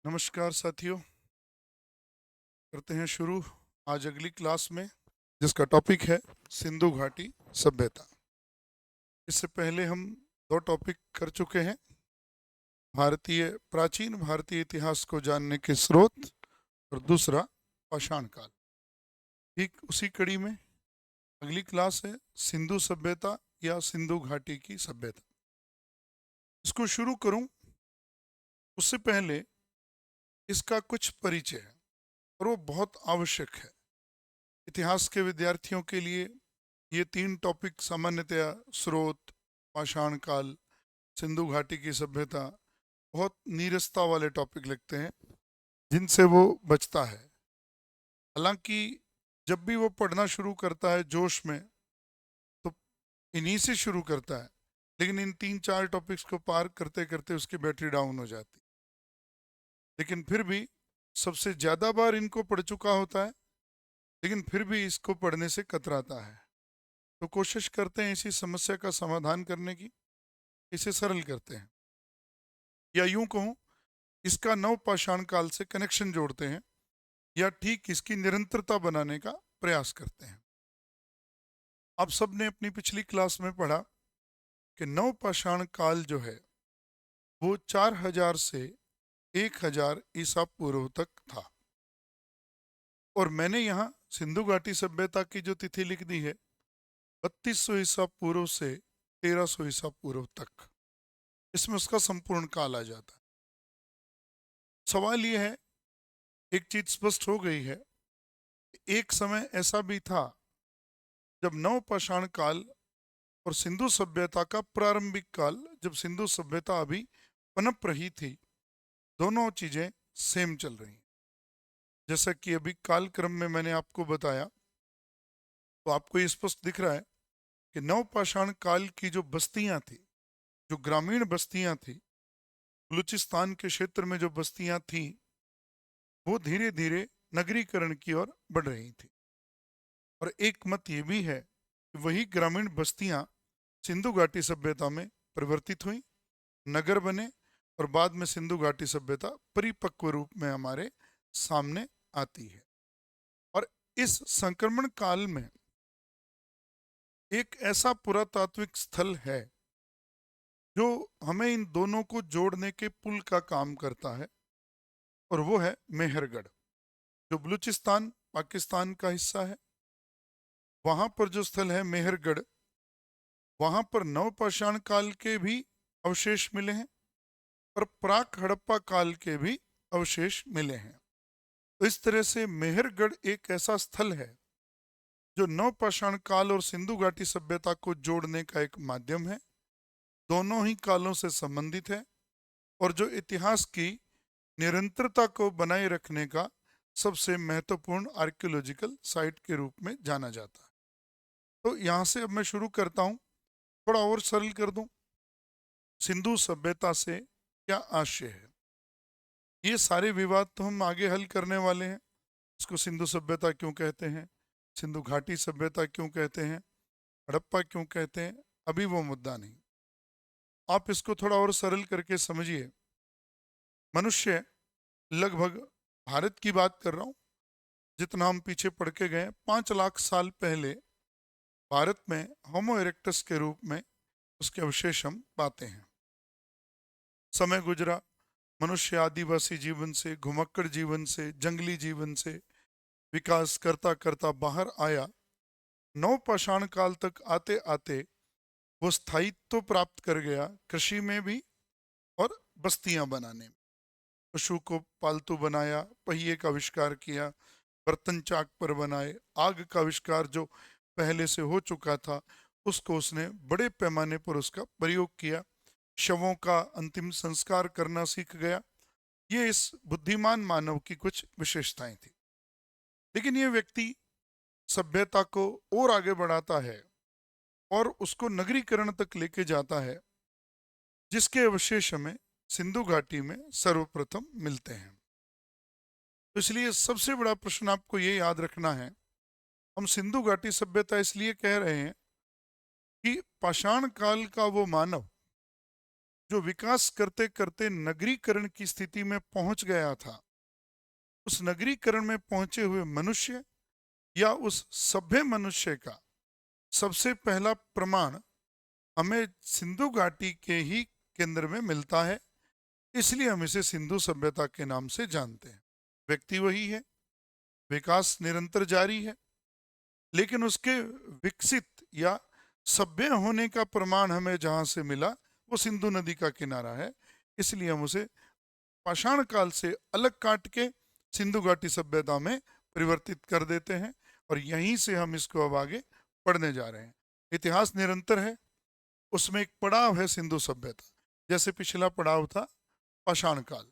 नमस्कार साथियों, करते हैं शुरू आज अगली क्लास में, जिसका टॉपिक है सिंधु घाटी सभ्यता। इससे पहले हम दो टॉपिक कर चुके हैं। प्राचीन भारतीय इतिहास को जानने के स्रोत और दूसरा पाषाण काल। ठीक उसी कड़ी में अगली क्लास है सिंधु सभ्यता या सिंधु घाटी की सभ्यता। इसको शुरू करूं उससे पहले इसका कुछ परिचय है और वो बहुत आवश्यक है। इतिहास के विद्यार्थियों के लिए ये तीन टॉपिक सामान्यतया स्रोत, पाषाण काल, सिंधु घाटी की सभ्यता बहुत नीरसता वाले टॉपिक लगते हैं, जिनसे वो बचता है। हालांकि जब भी वो पढ़ना शुरू करता है जोश में, तो इन्हीं से शुरू करता है, लेकिन इन तीन चार टॉपिक्स को पार करते करते उसकी बैटरी डाउन हो जाती। लेकिन फिर भी सबसे ज़्यादा बार इनको पढ़ चुका होता है, लेकिन फिर भी इसको पढ़ने से कतराता है। तो कोशिश करते हैं इसी समस्या का समाधान करने की, इसे सरल करते हैं, या यूं कहूं इसका नवपाषाण काल से कनेक्शन जोड़ते हैं, या ठीक इसकी निरंतरता बनाने का प्रयास करते हैं। आप सब ने अपनी पिछली क्लास में पढ़ा कि नवपाषाण काल जो है वो 4000 से 1000 ईसा पूर्व तक था। और मैंने यहाँ सिंधु घाटी सभ्यता की जो तिथि लिख दी है 3200 ईसा पूर्व से 1300 ईसा पूर्व तक, इसमें उसका संपूर्ण काल आ जाता है। सवाल ये है, एक चीज स्पष्ट हो गई है, एक समय ऐसा भी था जब नवपाषाण काल और सिंधु सभ्यता का प्रारंभिक काल, जब सिंधु सभ्यता अभी पनप रही थी, दोनों चीजें सेम चल रही हैं। जैसा कि अभी कालक्रम में मैंने आपको बताया, तो आपको ये स्पष्ट दिख रहा है कि नवपाषाण काल की जो बस्तियां थी, जो ग्रामीण बस्तियां थी, बलूचिस्तान के क्षेत्र में जो बस्तियां थी, वो धीरे धीरे नगरीकरण की ओर बढ़ रही थी। और एक मत ये भी है कि वही ग्रामीण बस्तियां सिंधु घाटी सभ्यता में परिवर्तित हुई, नगर बने, और बाद में सिंधु घाटी सभ्यता परिपक्व रूप में हमारे सामने आती है। और इस संक्रमण काल में एक ऐसा पुरातात्विक स्थल है जो हमें इन दोनों को जोड़ने के पुल का काम करता है, और वो है मेहरगढ़, जो बलूचिस्तान पाकिस्तान का हिस्सा है। वहां पर जो स्थल है मेहरगढ़, वहां पर नवपाषाण काल के भी अवशेष मिले हैं और प्राक हड़प्पा काल के भी अवशेष मिले हैं। तो इस तरह से मेहरगढ़ एक ऐसा स्थल है जो नवपाषाण काल और सिंधु घाटी सभ्यता को जोड़ने का एक माध्यम है, दोनों ही कालों से संबंधित है, और जो इतिहास की निरंतरता को बनाए रखने का सबसे महत्वपूर्ण आर्कियोलॉजिकल साइट के रूप में जाना जाता है। तो यहाँ से अब मैं शुरू करता हूँ, थोड़ा और सरल कर दूं। सिंधु सभ्यता से क्या आशय है, ये सारे विवाद तो हम आगे हल करने वाले हैं। इसको सिंधु सभ्यता क्यों कहते हैं, सिंधु घाटी सभ्यता क्यों कहते हैं, हड़प्पा क्यों कहते हैं, अभी वो मुद्दा नहीं। आप इसको थोड़ा और सरल करके समझिए। मनुष्य लगभग, भारत की बात कर रहा हूँ, जितना हम पीछे पढ़ के गए 5 लाख साल पहले भारत में होमो इरेक्टस के रूप में उसके अवशेष हम पाते हैं। समय गुजरा, मनुष्य आदिवासी जीवन से, घुमक्कड़ जीवन से, जंगली जीवन से विकास करता करता बाहर आया। नवपाषाण काल तक आते आते वो स्थायित्व प्राप्त कर गया कृषि में भी और बस्तियां बनाने में। पशु को पालतू बनाया, पहिए का आविष्कार किया, बर्तन चाक पर बनाए, आग का आविष्कार जो पहले से हो चुका था उसको उसने बड़े पैमाने पर उसका प्रयोग किया, शवों का अंतिम संस्कार करना सीख गया। ये इस बुद्धिमान मानव की कुछ विशेषताएं थी। लेकिन ये व्यक्ति सभ्यता को और आगे बढ़ाता है और उसको नगरीकरण तक लेके जाता है, जिसके अवशेष हमें सिंधु घाटी में सर्वप्रथम मिलते हैं। तो इसलिए सबसे बड़ा प्रश्न आपको ये याद रखना है, हम सिंधु घाटी सभ्यता इसलिए कह रहे हैं कि पाषाण काल का वो मानव जो विकास करते करते नगरीकरण की स्थिति में पहुंच गया था, उस नगरीकरण में पहुंचे हुए मनुष्य या उस सभ्य मनुष्य का सबसे पहला प्रमाण हमें सिंधु घाटी के ही केंद्र में मिलता है। इसलिए हम इसे सिंधु सभ्यता के नाम से जानते हैं। व्यक्ति वही है, विकास निरंतर जारी है, लेकिन उसके विकसित या सभ्य होने का प्रमाण हमें जहां से मिला वो सिंधु नदी का किनारा है। इसलिए हम उसे पाषाण काल से अलग काट के सिंधु घाटी सभ्यता में परिवर्तित कर देते हैं, और यहीं से हम इसको अब आगे पढ़ने जा रहे हैं। इतिहास निरंतर है, उसमें एक पड़ाव है सिंधु सभ्यता। जैसे पिछला पड़ाव था पाषाण काल,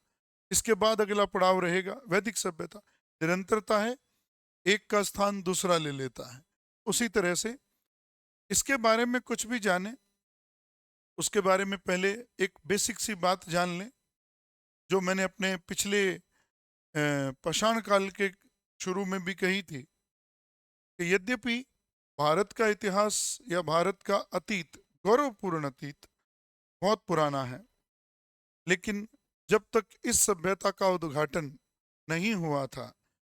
इसके बाद अगला पड़ाव रहेगा वैदिक सभ्यता। निरंतरता है, एक का स्थान दूसरा ले लेता है। उसी तरह से इसके बारे में कुछ भी जाने उसके बारे में पहले एक बेसिक सी बात जान लें, जो मैंने अपने पिछले पाषाण काल के शुरू में भी कही थी कि यद्यपि भारत का इतिहास या भारत का अतीत, गौरवपूर्ण अतीत बहुत पुराना है, लेकिन जब तक इस सभ्यता का उद्घाटन नहीं हुआ था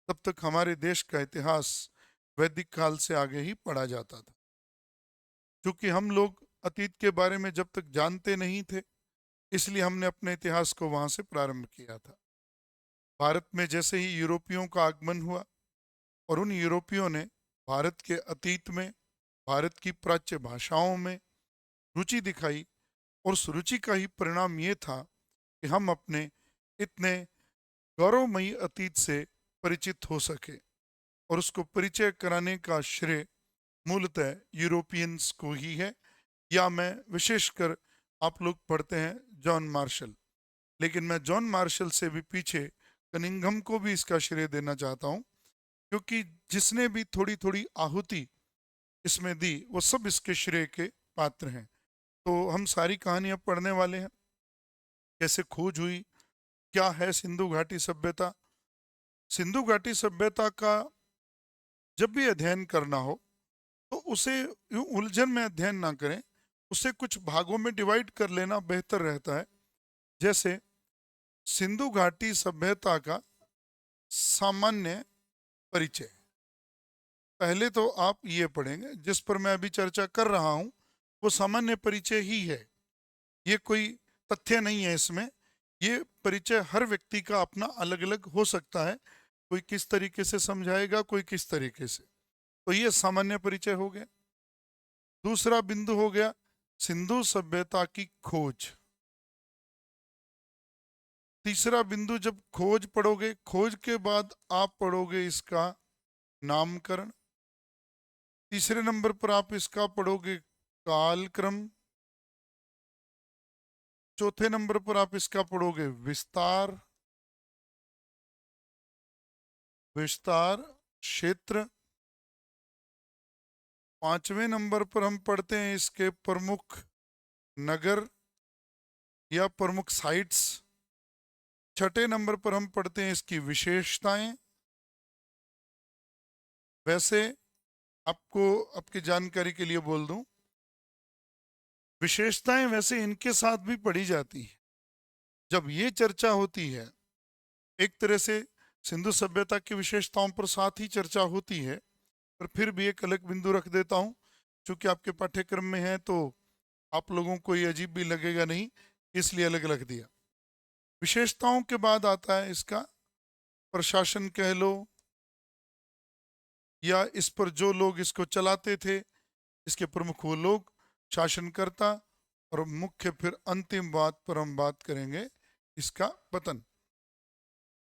तब तक हमारे देश का इतिहास वैदिक काल से आगे ही पढ़ा जाता था। क्योंकि हम लोग अतीत के बारे में जब तक जानते नहीं थे, इसलिए हमने अपने इतिहास को वहां से प्रारंभ किया था। भारत में जैसे ही यूरोपियों का आगमन हुआ और उन यूरोपियों ने भारत के अतीत में, भारत की प्राच्य भाषाओं में रुचि दिखाई, और उस रुचि का ही परिणाम ये था कि हम अपने इतने गौरवमयी अतीत से परिचित हो सके, और उसको परिचय कराने का श्रेय मूलतः यूरोपियंस को ही है। या मैं विशेषकर, आप लोग पढ़ते हैं जॉन मार्शल, लेकिन मैं जॉन मार्शल से भी पीछे कनिंघम को भी इसका श्रेय देना चाहता हूँ, क्योंकि जिसने भी थोड़ी थोड़ी आहुति इसमें दी वो सब इसके श्रेय के पात्र हैं। तो हम सारी कहानियां पढ़ने वाले हैं, कैसे खोज हुई, क्या है सिंधु घाटी सभ्यता। सिंधु घाटी सभ्यता का जब भी अध्ययन करना हो तो उसे यूं उलझन में अध्ययन ना करें, उसे कुछ भागों में डिवाइड कर लेना बेहतर रहता है। जैसे सिंधु घाटी सभ्यता का सामान्य परिचय, पहले तो आप ये पढ़ेंगे, जिस पर मैं अभी चर्चा कर रहा हूं वो सामान्य परिचय ही है, ये कोई तथ्य नहीं है इसमें। ये परिचय हर व्यक्ति का अपना अलग अलग हो सकता है, कोई किस तरीके से समझाएगा, कोई किस तरीके से। तो ये सामान्य परिचय हो गया। दूसरा बिंदु हो गया सिंधु सभ्यता की खोज। तीसरा बिंदु, जब खोज पढ़ोगे, खोज के बाद आप पढ़ोगे इसका नामकरण। तीसरे नंबर पर आप इसका पढ़ोगे कालक्रम। चौथे नंबर पर आप इसका पढ़ोगे विस्तार, विस्तार क्षेत्र। पांचवें नंबर पर हम पढ़ते हैं इसके प्रमुख नगर या प्रमुख साइट्स। छठे नंबर पर हम पढ़ते हैं इसकी विशेषताएं। वैसे आपको आपकी जानकारी के लिए बोल दूं, विशेषताएं वैसे इनके साथ भी पढ़ी जाती है। जब ये चर्चा होती है, एक तरह से सिंधु सभ्यता की विशेषताओं पर साथ ही चर्चा होती है, पर फिर भी एक अलग बिंदु रख देता हूं, क्योंकि आपके पाठ्यक्रम में है तो आप लोगों को ये अजीब भी लगेगा नहीं, इसलिए अलग रख दिया। विशेषताओं के बाद आता है इसका प्रशासन कह लो, या इस पर जो लोग इसको चलाते थे, इसके प्रमुख वो लोग, शासनकर्ता, और मुख्य फिर अंतिम बात पर हम बात करेंगे इसका पतन।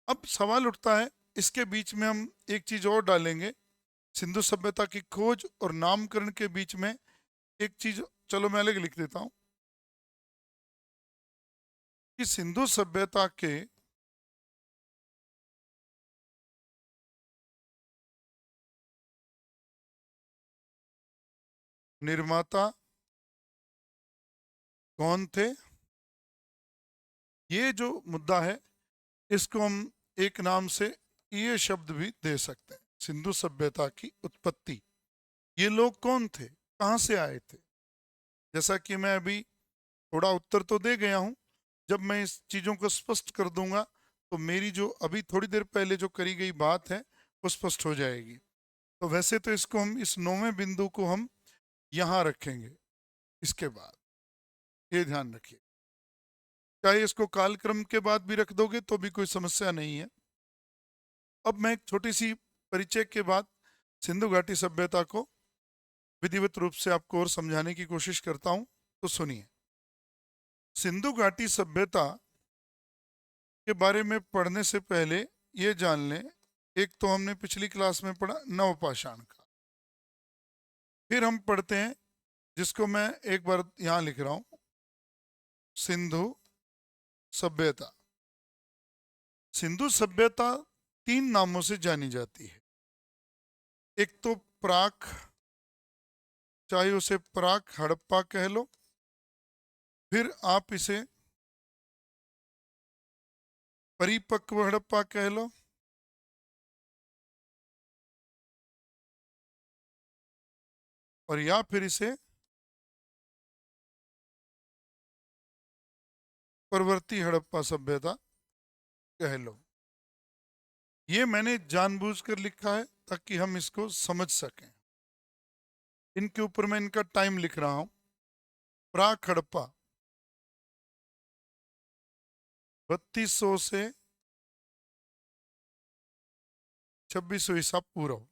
अब सवाल उठता है, इसके बीच में हम एक चीज और डालेंगे, सिंधु सभ्यता की खोज और नामकरण के बीच में एक चीज, चलो मैं अलग लिख देता हूं, कि सिंधु सभ्यता के निर्माता कौन थे। ये जो मुद्दा है इसको हम एक नाम से ये शब्द भी दे सकते हैं, सिंधु सभ्यता की उत्पत्ति। ये लोग कौन थे, कहां से आए थे। जैसा कि मैं अभी थोड़ा उत्तर तो दे गया हूं। जब मैं इस चीजों को स्पष्ट कर दूंगा तो मेरी जो अभी थोड़ी देर पहले जो करी गई बात है वो स्पष्ट हो जाएगी। तो वैसे तो इसको हम इस 9वें बिंदु को हम यहां रखेंगे। इसके बाद ये ध्यान रखिए, चाहे इसको कालक्रम के बाद भी रख दोगे तो भी कोई समस्या नहीं है। अब मैं एक छोटी सी परिचय के बाद सिंधु घाटी सभ्यता को विधिवत रूप से आपको और समझाने की कोशिश करता हूं। तो सुनिए, सिंधु घाटी सभ्यता के बारे में पढ़ने से पहले ये जान लें, एक तो हमने पिछली क्लास में पढ़ा नवपाषाण का, फिर हम पढ़ते हैं जिसको मैं एक बार यहां लिख रहा हूं, सिंधु सभ्यता। सिंधु सभ्यता 3 नामों से जानी जाती है। एक तो प्राक, चाहे उसे प्राक हड़प्पा कह लो, फिर आप इसे परिपक्व हड़प्पा कह लो, और या फिर इसे परवर्ती हड़प्पा सभ्यता कह लो। ये मैंने जानबूझकर लिखा है ताकि हम इसको समझ सकें। इनके ऊपर मैं इनका टाइम लिख रहा हूं। प्राक हड़प्पा 3200 से 2600 ईसा पूर्व।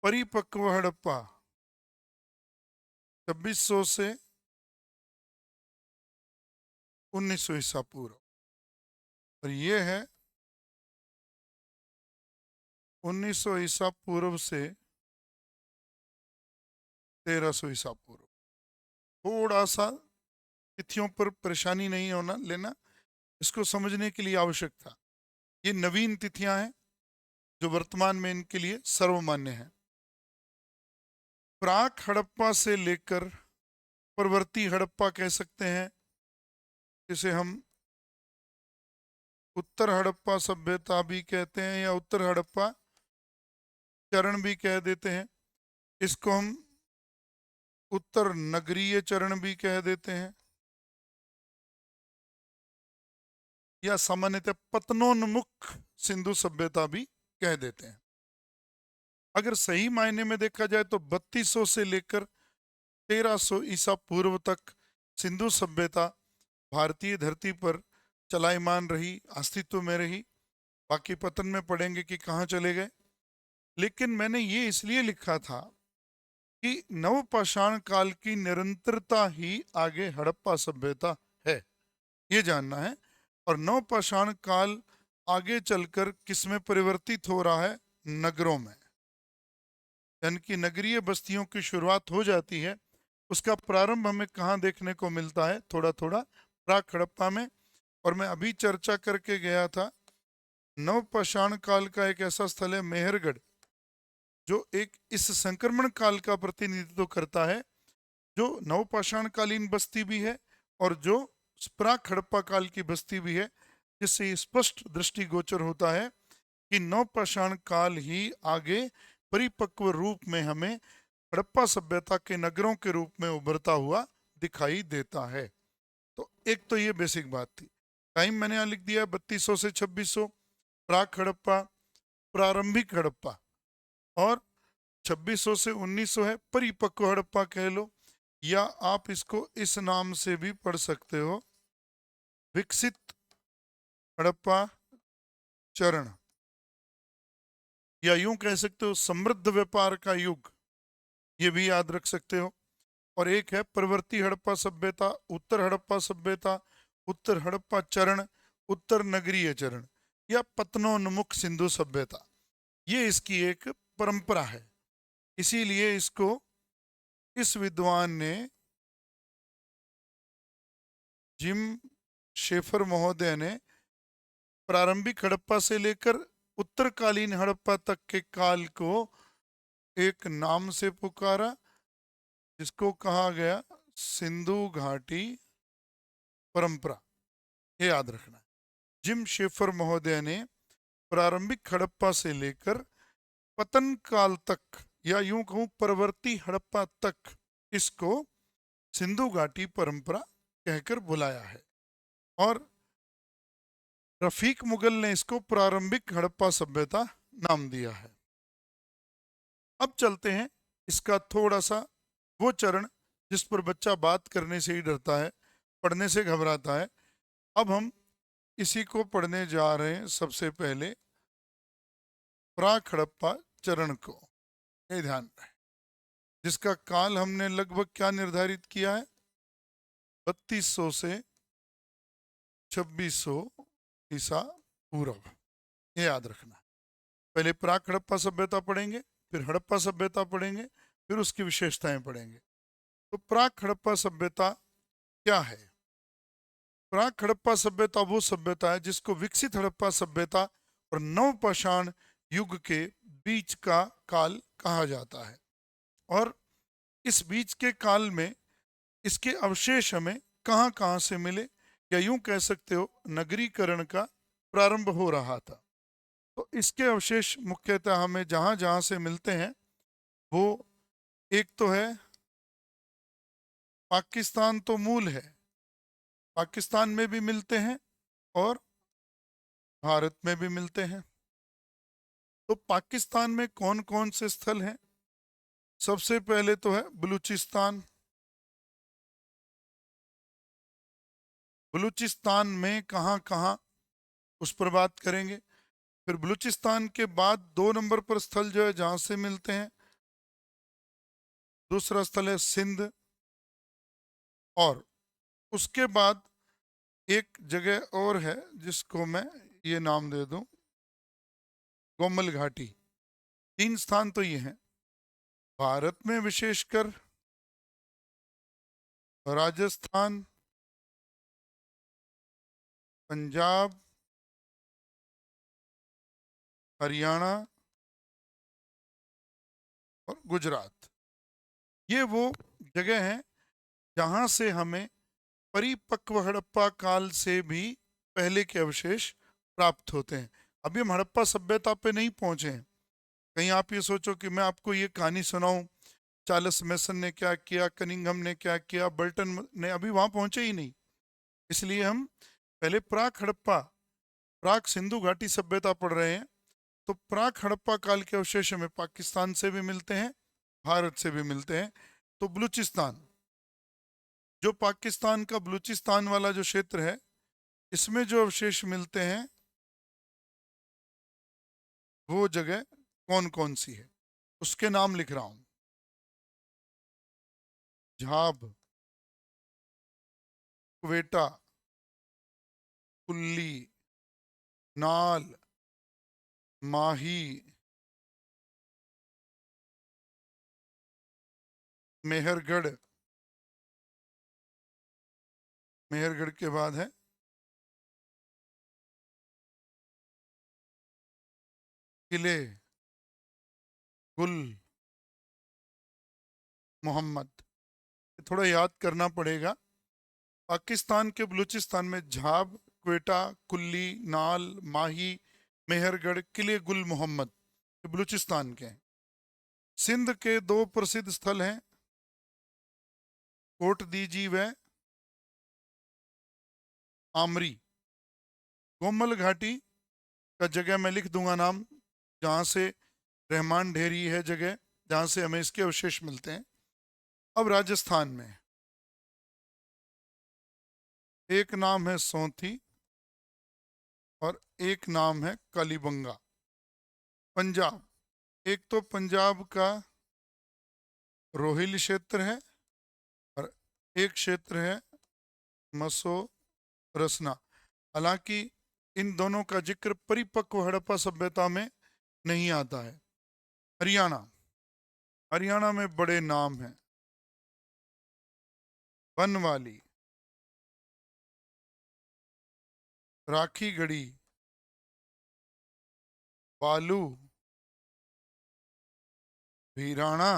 परिपक्व हड़प्पा 2600 से 1900 ईसा पूर्व। और ये है 1900 ईसा पूर्व से 1300 ईसा पूर्व। थोड़ा सा तिथियों पर परेशानी नहीं होना लेना, इसको समझने के लिए आवश्यक था। ये नवीन तिथियां हैं जो वर्तमान में इनके लिए सर्वमान्य है। प्राक हड़प्पा से लेकर परवर्ती हड़प्पा कह सकते हैं, जिसे हम उत्तर हड़प्पा सभ्यता भी कहते हैं या उत्तर हड़प्पा चरण भी कह देते हैं। इसको हम उत्तर नगरीय चरण भी कह देते हैं, या सामान्यतः पतनोन्मुख सिंधु सभ्यता भी कह देते हैं। अगर सही मायने में देखा जाए तो 3200 से लेकर 1300 ईसा पूर्व तक सिंधु सभ्यता भारतीय धरती पर चलायमान रही, अस्तित्व में रही। बाकी पतन में पढ़ेंगे कि कहाँ चले गए। लेकिन मैंने ये इसलिए लिखा था कि नवपाषाण काल की निरंतरता ही आगे हड़प्पा सभ्यता है, ये जानना है। और नवपाषाण काल आगे चलकर किसमें परिवर्तित हो रहा है? नगरों में, यानी कि नगरीय बस्तियों की शुरुआत हो जाती है। उसका प्रारंभ हमें कहाँ देखने को मिलता है? थोड़ा थोड़ा प्राक हड़प्पा में। और मैं अभी चर्चा करके गया था, नवपाषाण काल का एक ऐसा स्थल है मेहरगढ़, जो एक इस संक्रमण काल का प्रतिनिधित्व करता है, जो नवपाषाण कालीन बस्ती भी है और जो प्राक हड़प्पा काल की बस्ती भी है, जिससे स्पष्ट दृष्टिगोचर होता है कि नवपाषाण काल ही आगे परिपक्व रूप में हमें हड़प्पा सभ्यता के नगरों के रूप में उभरता हुआ दिखाई देता है। तो एक तो ये बेसिक बात थी। टाइम मैंने यहाँ लिख दिया 3200 से 2600 प्राक हड़प्पा, प्रारंभिक हड़प्पा, और 2600 से 1900 है परिपक्व हड़प्पा कह लो, या आप इसको इस नाम से भी पढ़ सकते हो, विकसित हड़प्पा चरण, या यूं कह सकते हो समृद्ध व्यापार का युग, ये भी याद रख सकते हो। और एक है प्रवर्ती हड़प्पा सभ्यता, उत्तर हड़प्पा सभ्यता, उत्तर हड़प्पा चरण, उत्तर नगरीय चरण, या पतनोन्मुख सिंधु सभ्यता। ये इसकी एक परंपरा है। इसीलिए इसको इस विद्वान ने, जिम शेफर महोदय ने, प्रारंभिक हड़प्पा से लेकर उत्तरकालीन हड़प्पा तक के काल को एक नाम से पुकारा, जिसको कहा गया सिंधु घाटी परंपरा। ये याद रखना है। जिम शेफर महोदय ने प्रारंभिक हड़प्पा से लेकर पतन काल तक, या यूं कहूं परवर्ती हड़प्पा तक, इसको सिंधु घाटी परंपरा कहकर बुलाया है। और रफीक मुगल ने इसको प्रारंभिक हड़प्पा सभ्यता नाम दिया है। अब चलते हैं इसका थोड़ा सा वो चरण जिस पर बच्चा बात करने से ही डरता है, पढ़ने से घबराता है। अब हम इसी को पढ़ने जा रहे हैं सबसे पहले, प्राक हड़प्पा चरण को। ये ध्यान रहे, जिसका काल हमने लगभग क्या निर्धारित किया है, 3200 से 2600 ईसा पूर्व। ये याद रखना। पहले प्राक हड़प्पा सभ्यता पढ़ेंगे, फिर हड़प्पा सभ्यता पढ़ेंगे, फिर उसकी विशेषताएं पढ़ेंगे। तो प्राक हड़प्पा सभ्यता क्या है? प्राक हड़प्पा सभ्यता वो सभ्यता है जिसको विकसित हड़प्पा सभ्यता और नवपाषाण युग के बीच का काल कहा जाता है। और इस बीच के काल में इसके अवशेष हमें कहाँ कहाँ से मिले, या यूं कह सकते हो नगरीकरण का प्रारंभ हो रहा था। तो इसके अवशेष मुख्यतः हमें जहाँ जहाँ से मिलते हैं वो, एक तो है पाकिस्तान, तो मूल है, पाकिस्तान में भी मिलते हैं और भारत में भी मिलते हैं। तो पाकिस्तान में कौन कौन से स्थल हैं? सबसे पहले तो है बलूचिस्तान। बलूचिस्तान में कहाँ कहाँ, उस पर बात करेंगे। फिर बलूचिस्तान के बाद 2 नंबर पर स्थल जो है जहां से मिलते हैं, दूसरा स्थल है सिंध। और उसके बाद एक जगह और है जिसको मैं ये नाम दे दूं, गोमल घाटी। 3 स्थान तो ये हैं। भारत में विशेषकर राजस्थान, पंजाब, हरियाणा और गुजरात, ये वो जगह हैं जहां से हमें परिपक्व हड़प्पा काल से भी पहले के अवशेष प्राप्त होते हैं। अभी हम हड़प्पा सभ्यता पे नहीं पहुंचे हैं। कहीं आप ये सोचो कि मैं आपको ये कहानी सुनाऊं, चार्ल्स मेसन ने क्या किया, कनिंघम ने क्या किया, बर्टन ने, अभी वहां पहुंचे ही नहीं। इसलिए हम पहले प्राक हड़प्पा, प्राक सिंधु घाटी सभ्यता पढ़ रहे हैं। तो प्राक हड़प्पा काल के अवशेष हमें पाकिस्तान से भी मिलते हैं, भारत से भी मिलते हैं। तो बलूचिस्तान, जो पाकिस्तान का बलूचिस्तान वाला जो क्षेत्र है, इसमें जो अवशेष मिलते हैं वो जगह कौन कौन सी है, उसके नाम लिख रहा हूं। झाब, क्वेटा, कुल्ली, नाल, माही, मेहरगढ़। मेहरगढ़ के बाद है किले गुल मोहम्मद। थोड़ा याद करना पड़ेगा। पाकिस्तान के बलूचिस्तान में झाब, क्वेटा, कुल्ली, नाल, माही, मेहरगढ़, किले गुल मोहम्मद, ये बलूचिस्तान के हैं। सिंध के 2 प्रसिद्ध स्थल हैं, कोट दीजी व आमरी। गोमल घाटी का जगह मैं लिख दूंगा नाम, जहाँ से रहमान ढेरी है जगह, जहाँ से हमें इसके अवशेष मिलते हैं। अब राजस्थान में एक नाम है सौंथी और एक नाम है कालीबंगा। पंजाब, एक तो पंजाब का रोहिल क्षेत्र है और एक क्षेत्र है मसो रसना। हालांकि इन दोनों का जिक्र परिपक्व हड़प्पा सभ्यता में नहीं आता है। हरियाणा, हरियाणा में बड़े नाम हैं, बनवाली, राखी गढ़ी, बालू, भीराणा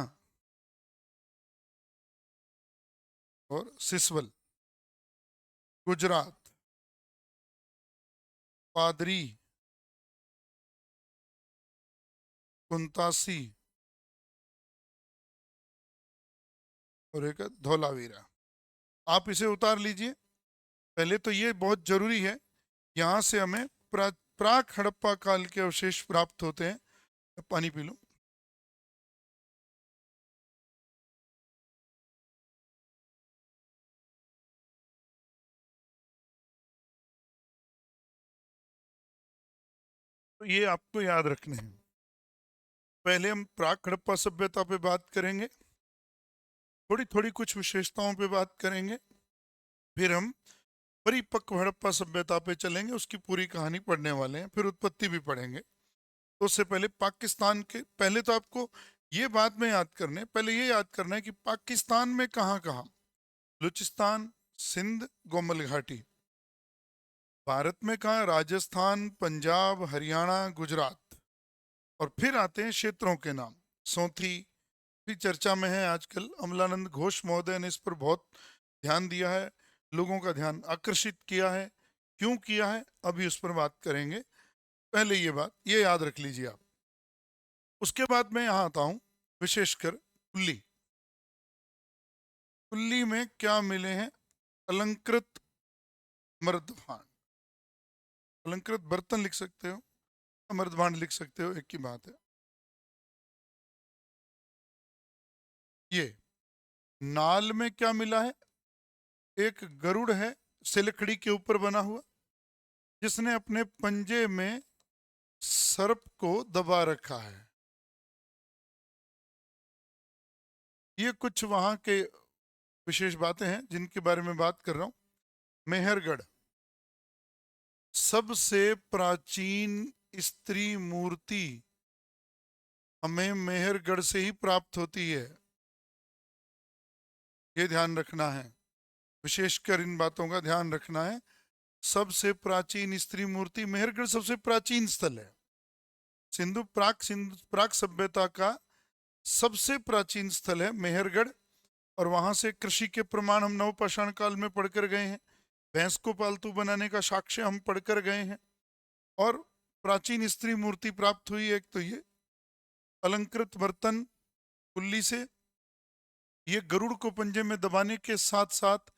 और सिसवल। गुजरात, पादरी, कुंतासी और एक है धौलावीरा। आप इसे उतार लीजिए। पहले तो ये बहुत जरूरी है, यहाँ से हमें प्राक हड़प्पा काल के अवशेष प्राप्त होते हैं। पानी पी लो। तो ये आपको याद रखने हैं। पहले हम प्राक हड़प्पा सभ्यता पे बात करेंगे, थोड़ी थोड़ी कुछ विशेषताओं पे बात करेंगे, फिर हम परिपक्व हड़प्पा सभ्यता पे चलेंगे, उसकी पूरी कहानी पढ़ने वाले हैं, फिर उत्पत्ति भी पढ़ेंगे। तो उससे पहले पाकिस्तान के, पहले तो आपको ये बात में याद करने, पहले ये याद करना है कि पाकिस्तान में कहाँ कहाँ, बलूचिस्तान, सिंध, गोमल घाटी। भारत में कहाँ, राजस्थान, पंजाब, हरियाणा, गुजरात। और फिर आते हैं क्षेत्रों के नाम। सौंथी भी चर्चा में है आजकल, अमलानंद घोष महोदय ने इस पर बहुत ध्यान दिया है, लोगों का ध्यान आकर्षित किया है। क्यों किया है, अभी उस पर बात करेंगे। पहले ये बात ये याद रख लीजिए आप। उसके बाद मैं यहाँ आता हूँ विशेषकर कुल्ली। कुल्ली में क्या मिले हैं, अलंकृत मर्दभांड। अलंकृत बर्तन लिख सकते हो, मर्दभांड लिख सकते हो, एक ही बात है। ये नाल में क्या मिला है, एक गरुड़ है सिलखड़ी के ऊपर बना हुआ, जिसने अपने पंजे में सर्प को दबा रखा है। ये कुछ वहां के विशेष बातें हैं जिनके बारे में बात कर रहा हूं। मेहरगढ़, सबसे प्राचीन स्त्री मूर्ति हमें मेहरगढ़ से ही प्राप्त होती है, ये ध्यान रखना है। विशेषकर इन बातों का ध्यान रखना है। सबसे प्राचीन स्त्री मूर्ति मेहरगढ़ सबसे प्राचीन स्थल है। सिंधु प्राक सभ्यता का सबसे प्राचीन स्थल है मेहरगढ़। और वहां से कृषि के प्रमाण हम नवपाषाण काल में पढ़कर गए हैं, भैंस को पालतू बनाने का साक्ष्य हम पढ़कर गए हैं। और प्राचीन स्त्री मूर्ति प्राप्त हुई, एक तो ये अलंकृत बर्तन कुल्ली से, ये गरुड़ को पंजे में दबाने के साथ साथ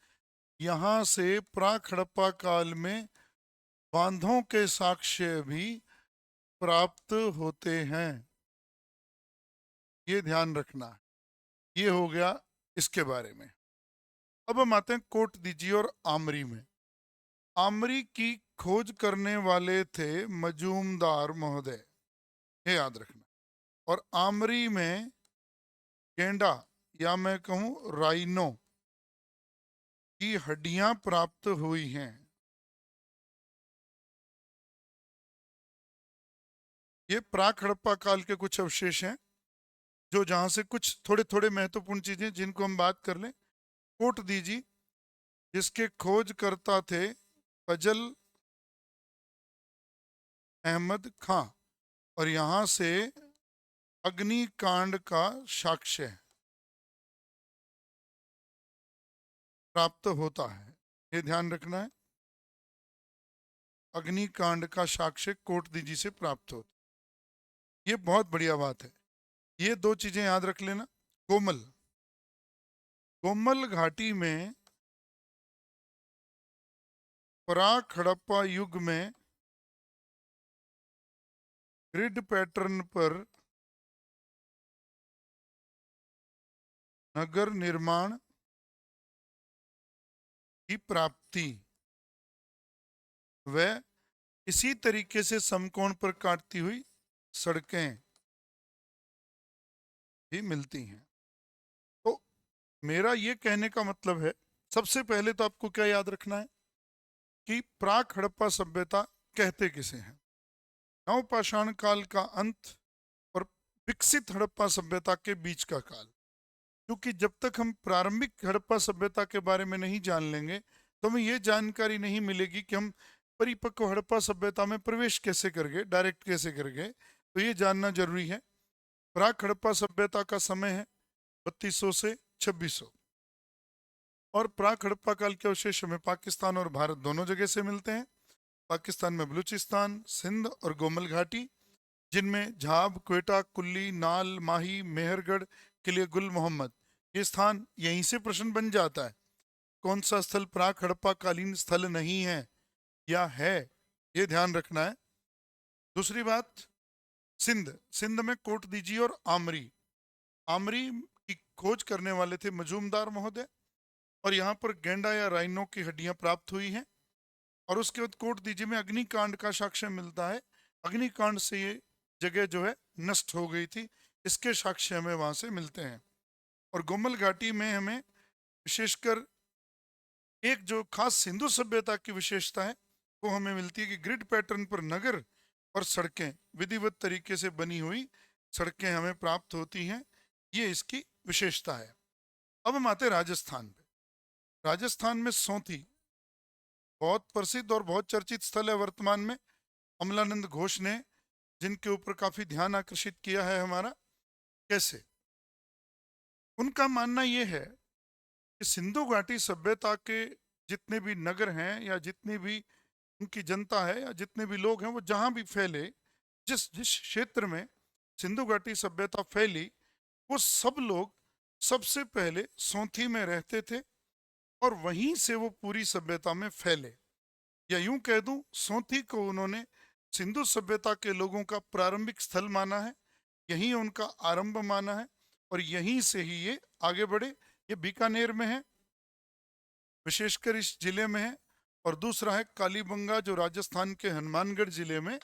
यहाँ से प्राक हड़प्पा काल में बांधों के साक्ष्य भी प्राप्त होते हैं, ये ध्यान रखना है। ये हो गया इसके बारे में। अब हम आते हैं कोट दीजिए और आमरी में। आमरी की खोज करने वाले थे मजूमदार महोदय, ये याद रखना। और आमरी में गेंडा, या मैं कहूं राइनो की हड्डियां प्राप्त हुई हैं। ये प्राक हड़प्पा काल के कुछ अवशेष हैं, जो जहां से कुछ थोड़े थोड़े महत्वपूर्ण चीजें जिनको हम बात कर लें। कोट दीजिए, जिसके खोजकर्ता थे फजल अहमद खां, और यहां से अग्निकांड का साक्ष्य प्राप्त होता है, ये ध्यान रखना है। अग्निकांड का साक्ष्य कोट दीजी से प्राप्त होता, ये बहुत बढ़िया बात है। ये दो चीजें याद रख लेना। कोमल, कोमल घाटी में प्राक हड़प्पा युग में ग्रिड पैटर्न पर नगर निर्माण की प्राप्ति व इसी तरीके से समकोण पर काटती हुई सड़कें भी मिलती हैं। तो मेरा ये कहने का मतलब है, सबसे पहले तो आपको क्या याद रखना है कि प्राक हड़प्पा सभ्यता कहते किसे हैं। नवपाषाण काल का अंत और विकसित हड़प्पा सभ्यता के बीच का काल। क्योंकि जब तक हम प्रारंभिक हड़प्पा सभ्यता के बारे में नहीं जान लेंगे, तो हमें ये जानकारी नहीं मिलेगी कि हम परिपक्व हड़प्पा सभ्यता में प्रवेश कैसे कर गए, डायरेक्ट कैसे कर गए। तो ये जानना जरूरी है। प्राक हड़प्पा सभ्यता का समय है 3200 से 2600। और प्राक हड़प्पा काल के अवशेष हमें पाकिस्तान और भारत दोनों जगह से मिलते हैं। पाकिस्तान में बलूचिस्तान, सिंध और गोमल घाटी, जिनमें झाब, क्वेटा, कुल्ली, नाल, माही, मेहरगढ़, किले गुल मोहम्मद, ये स्थान, यहीं से प्रश्न बन जाता है कौन सा स्थल प्राक हड़प्पा कालीन स्थल नहीं है या है, ये ध्यान रखना है। दूसरी बात, सिंध, सिंध में कोट दीजी और आमरी, आमरी की खोज करने वाले थे मजूमदार महोदय, और यहाँ पर गेंडा या राइनो की हड्डियां प्राप्त हुई हैं। और उसके बाद कोट दीजी में अग्निकांड का साक्ष्य मिलता है, अग्निकांड से ये जगह जो है नष्ट हो गई थी, इसके साक्ष्य हमें वहां से मिलते हैं। और गोमल घाटी में हमें विशेषकर एक जो खास सिंधु सभ्यता की विशेषता है वो हमें मिलती है कि ग्रिड पैटर्न पर नगर और सड़कें, विधिवत तरीके से बनी हुई सड़कें हमें प्राप्त होती हैं, ये इसकी विशेषता है। अब हम आते हैं राजस्थान पे। राजस्थान में सौंथी बहुत प्रसिद्ध और बहुत चर्चित स्थल है वर्तमान में। अमलानंद घोष ने जिनके ऊपर काफी ध्यान आकर्षित किया है हमारा। कैसे? उनका मानना यह है कि सिंधु घाटी सभ्यता के जितने भी नगर हैं या जितनी भी उनकी जनता है या जितने भी लोग हैं, वो जहां भी फैले, जिस जिस क्षेत्र में सिंधु घाटी सभ्यता फैली, वो सब लोग सबसे पहले सौंथी में रहते थे और वहीं से वो पूरी सभ्यता में फैले। या यूं कह दूं, सौंथी को उन्होंने सिंधु सभ्यता के लोगों का प्रारंभिक स्थल माना है, यहीं उनका आरंभ माना है और यहीं से ही ये आगे बढ़े। ये बीकानेर में है, विशेषकर इस जिले में है। और दूसरा है कालीबंगा, जो राजस्थान के हनुमानगढ़ जिले में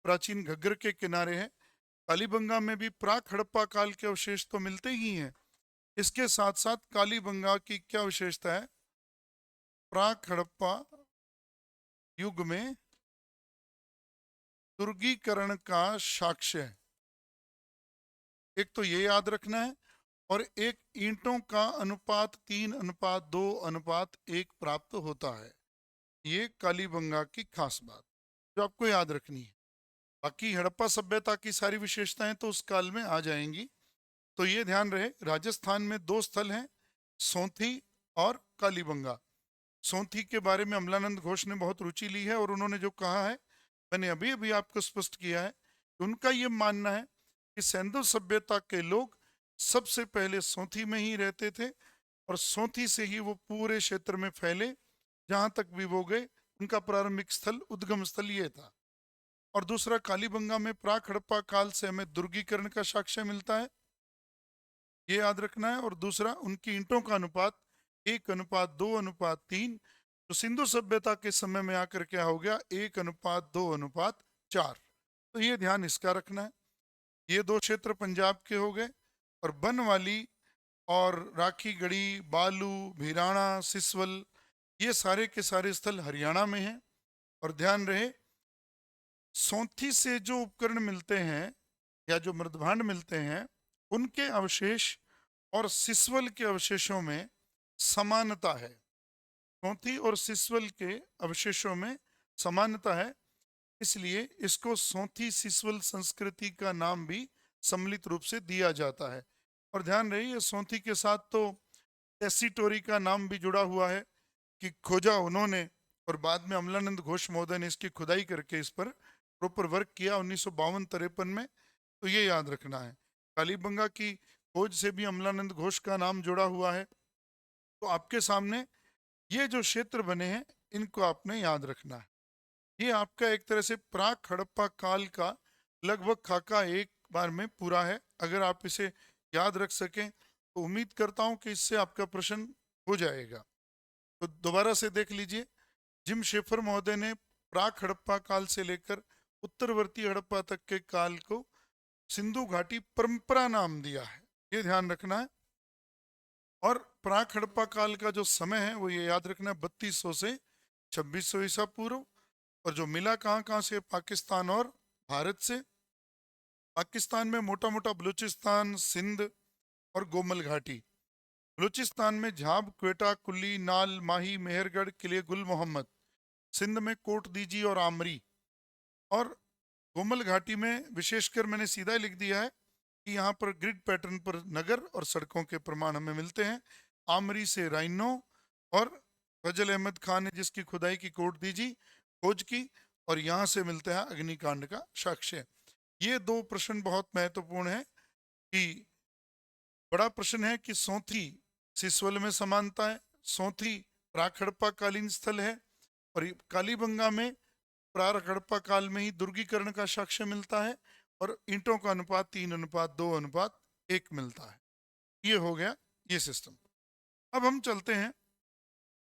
प्राचीन घग्गर के किनारे है। कालीबंगा में भी प्राक हड़प्पा काल के अवशेष तो मिलते ही हैं, इसके साथ साथ कालीबंगा की क्या विशेषता है, प्राक हड़प्पा युग में तुर्गीकरण का साक्ष्य है। एक तो ये याद रखना है, और एक ईंटों का अनुपात 3:2:1 प्राप्त होता है। ये कालीबंगा की खास बात जो आपको याद रखनी है। बाकी हड़प्पा सभ्यता की सारी विशेषताएं तो उस काल में आ जाएंगी, तो ये ध्यान रहे राजस्थान में दो स्थल हैं, सौंथी और कालीबंगा। सौंथी के बारे में अमलानंद घोष ने बहुत रुचि ली है और उन्होंने जो कहा है मैंने अभी अभी आपको स्पष्ट किया है कि उनका ये मानना है कि सिंधु सभ्यता के लोग सबसे पहले सौंथी में ही रहते थे और सौंथी से ही वो पूरे क्षेत्र में फैले, जहां तक भी वो गए उनका प्रारंभिक स्थल, उद्गम स्थल ये था। और दूसरा, कालीबंगा में प्राक हड़प्पा काल से हमें दुर्गीकरण का साक्ष्य मिलता है, ये याद रखना है। और दूसरा, उनकी ईंटों का अनुपात 1:2:3, तो सिंधु सभ्यता के समय में आकर क्या हो गया, 1:2:4। तो ये ध्यान इसका रखना है। ये दो क्षेत्र पंजाब के हो गए, और बनवाली और राखी गढ़ी, बालू, भिराणा, सिसवल, ये सारे के सारे स्थल हरियाणा में हैं। और ध्यान रहे, सौंथी से जो उपकरण मिलते हैं या जो मृदभांड मिलते हैं, उनके अवशेष और सिसवल के अवशेषों में समानता है। सौंथी और सिसवल के अवशेषों में समानता है, इसलिए इसको सौंथी सिसवल संस्कृति का नाम भी सम्मिलित रूप से दिया जाता है। और ध्यान रहिए, सौंथी के साथ तो टेसीटोरी का नाम भी जुड़ा हुआ है कि खोजा उन्होंने, और बाद में अमलानंद घोष महोदय ने इसकी खुदाई करके इस पर प्रॉपर वर्क किया 1952-53 में, तो ये याद रखना है। कालीबंगा की खोज से भी अमलानंद घोष का नाम जुड़ा हुआ है। तो आपके सामने ये जो क्षेत्र बने हैं, इनको आपने याद रखना है। ये आपका एक तरह से प्राक हड़प्पा काल का लगभग खाका एक बार में पूरा है। अगर आप इसे याद रख सकें तो उम्मीद करता हूं कि इससे आपका प्रश्न हो जाएगा। तो दोबारा से देख लीजिए, जिम शेफर महोदय ने प्राक हड़प्पा काल से लेकर उत्तरवर्ती हड़प्पा तक के काल को सिंधु घाटी परंपरा नाम दिया है, ये ध्यान रखना है। और प्राक हड़प्पा काल का जो समय है वो ये याद रखना है, 3200 से 2600 ईसा पूर्व। और जो मिला कहाँ कहाँ से, पाकिस्तान और भारत से। पाकिस्तान में मोटा मोटा बलूचिस्तान, सिंध और गोमल घाटी। बलूचिस्तान में झाब, क्वेटा, कुल्ली, नाल, माही, मेहरगढ़, किले गुल मोहम्मद। सिंध में कोट दीजी और आमरी। और गोमल घाटी में विशेषकर मैंने सीधा ही लिख दिया है कि यहाँ पर ग्रिड पैटर्न पर नगर और सड़कों के प्रमाण हमें मिलते हैं। आमरी से राइनो, और फजल अहमद खान ने जिसकी खुदाई की कोट दीजी खोज की, और यहाँ से मिलता है अग्निकांड का साक्ष्य। ये दो प्रश्न बहुत महत्वपूर्ण है कि बड़ा प्रश्न है कि सौंथी सिसवल में समानता है, सौंथी प्राक हड़प्पा कालीन स्थल है। और कालीबंगा में प्राक हड़प्पा काल में ही दुर्गीकरण का साक्ष्य मिलता है और ईंटों का अनुपात 3:2:1 मिलता है। ये हो गया ये सिस्टम। अब हम चलते हैं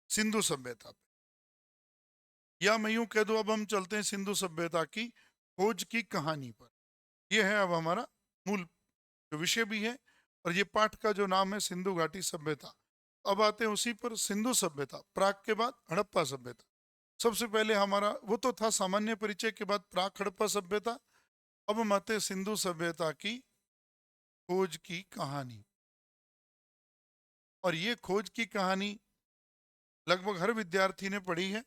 सिंधु सभ्यता पे, या मैं यूं कह दूं अब हम चलते हैं सिंधु सभ्यता की खोज की कहानी पर। यह है अब हमारा मूल जो विषय भी है, और ये पाठ का जो नाम है सिंधु घाटी सभ्यता। अब आते हैं उसी पर, सिंधु सभ्यता, प्राक के बाद हड़प्पा सभ्यता। सबसे पहले हमारा वो तो था सामान्य परिचय के बाद प्राक हड़प्पा सभ्यता। अब हम आते हैं सिंधु सभ्यता की खोज की कहानी। और ये खोज की कहानी लगभग हर विद्यार्थी ने पढ़ी है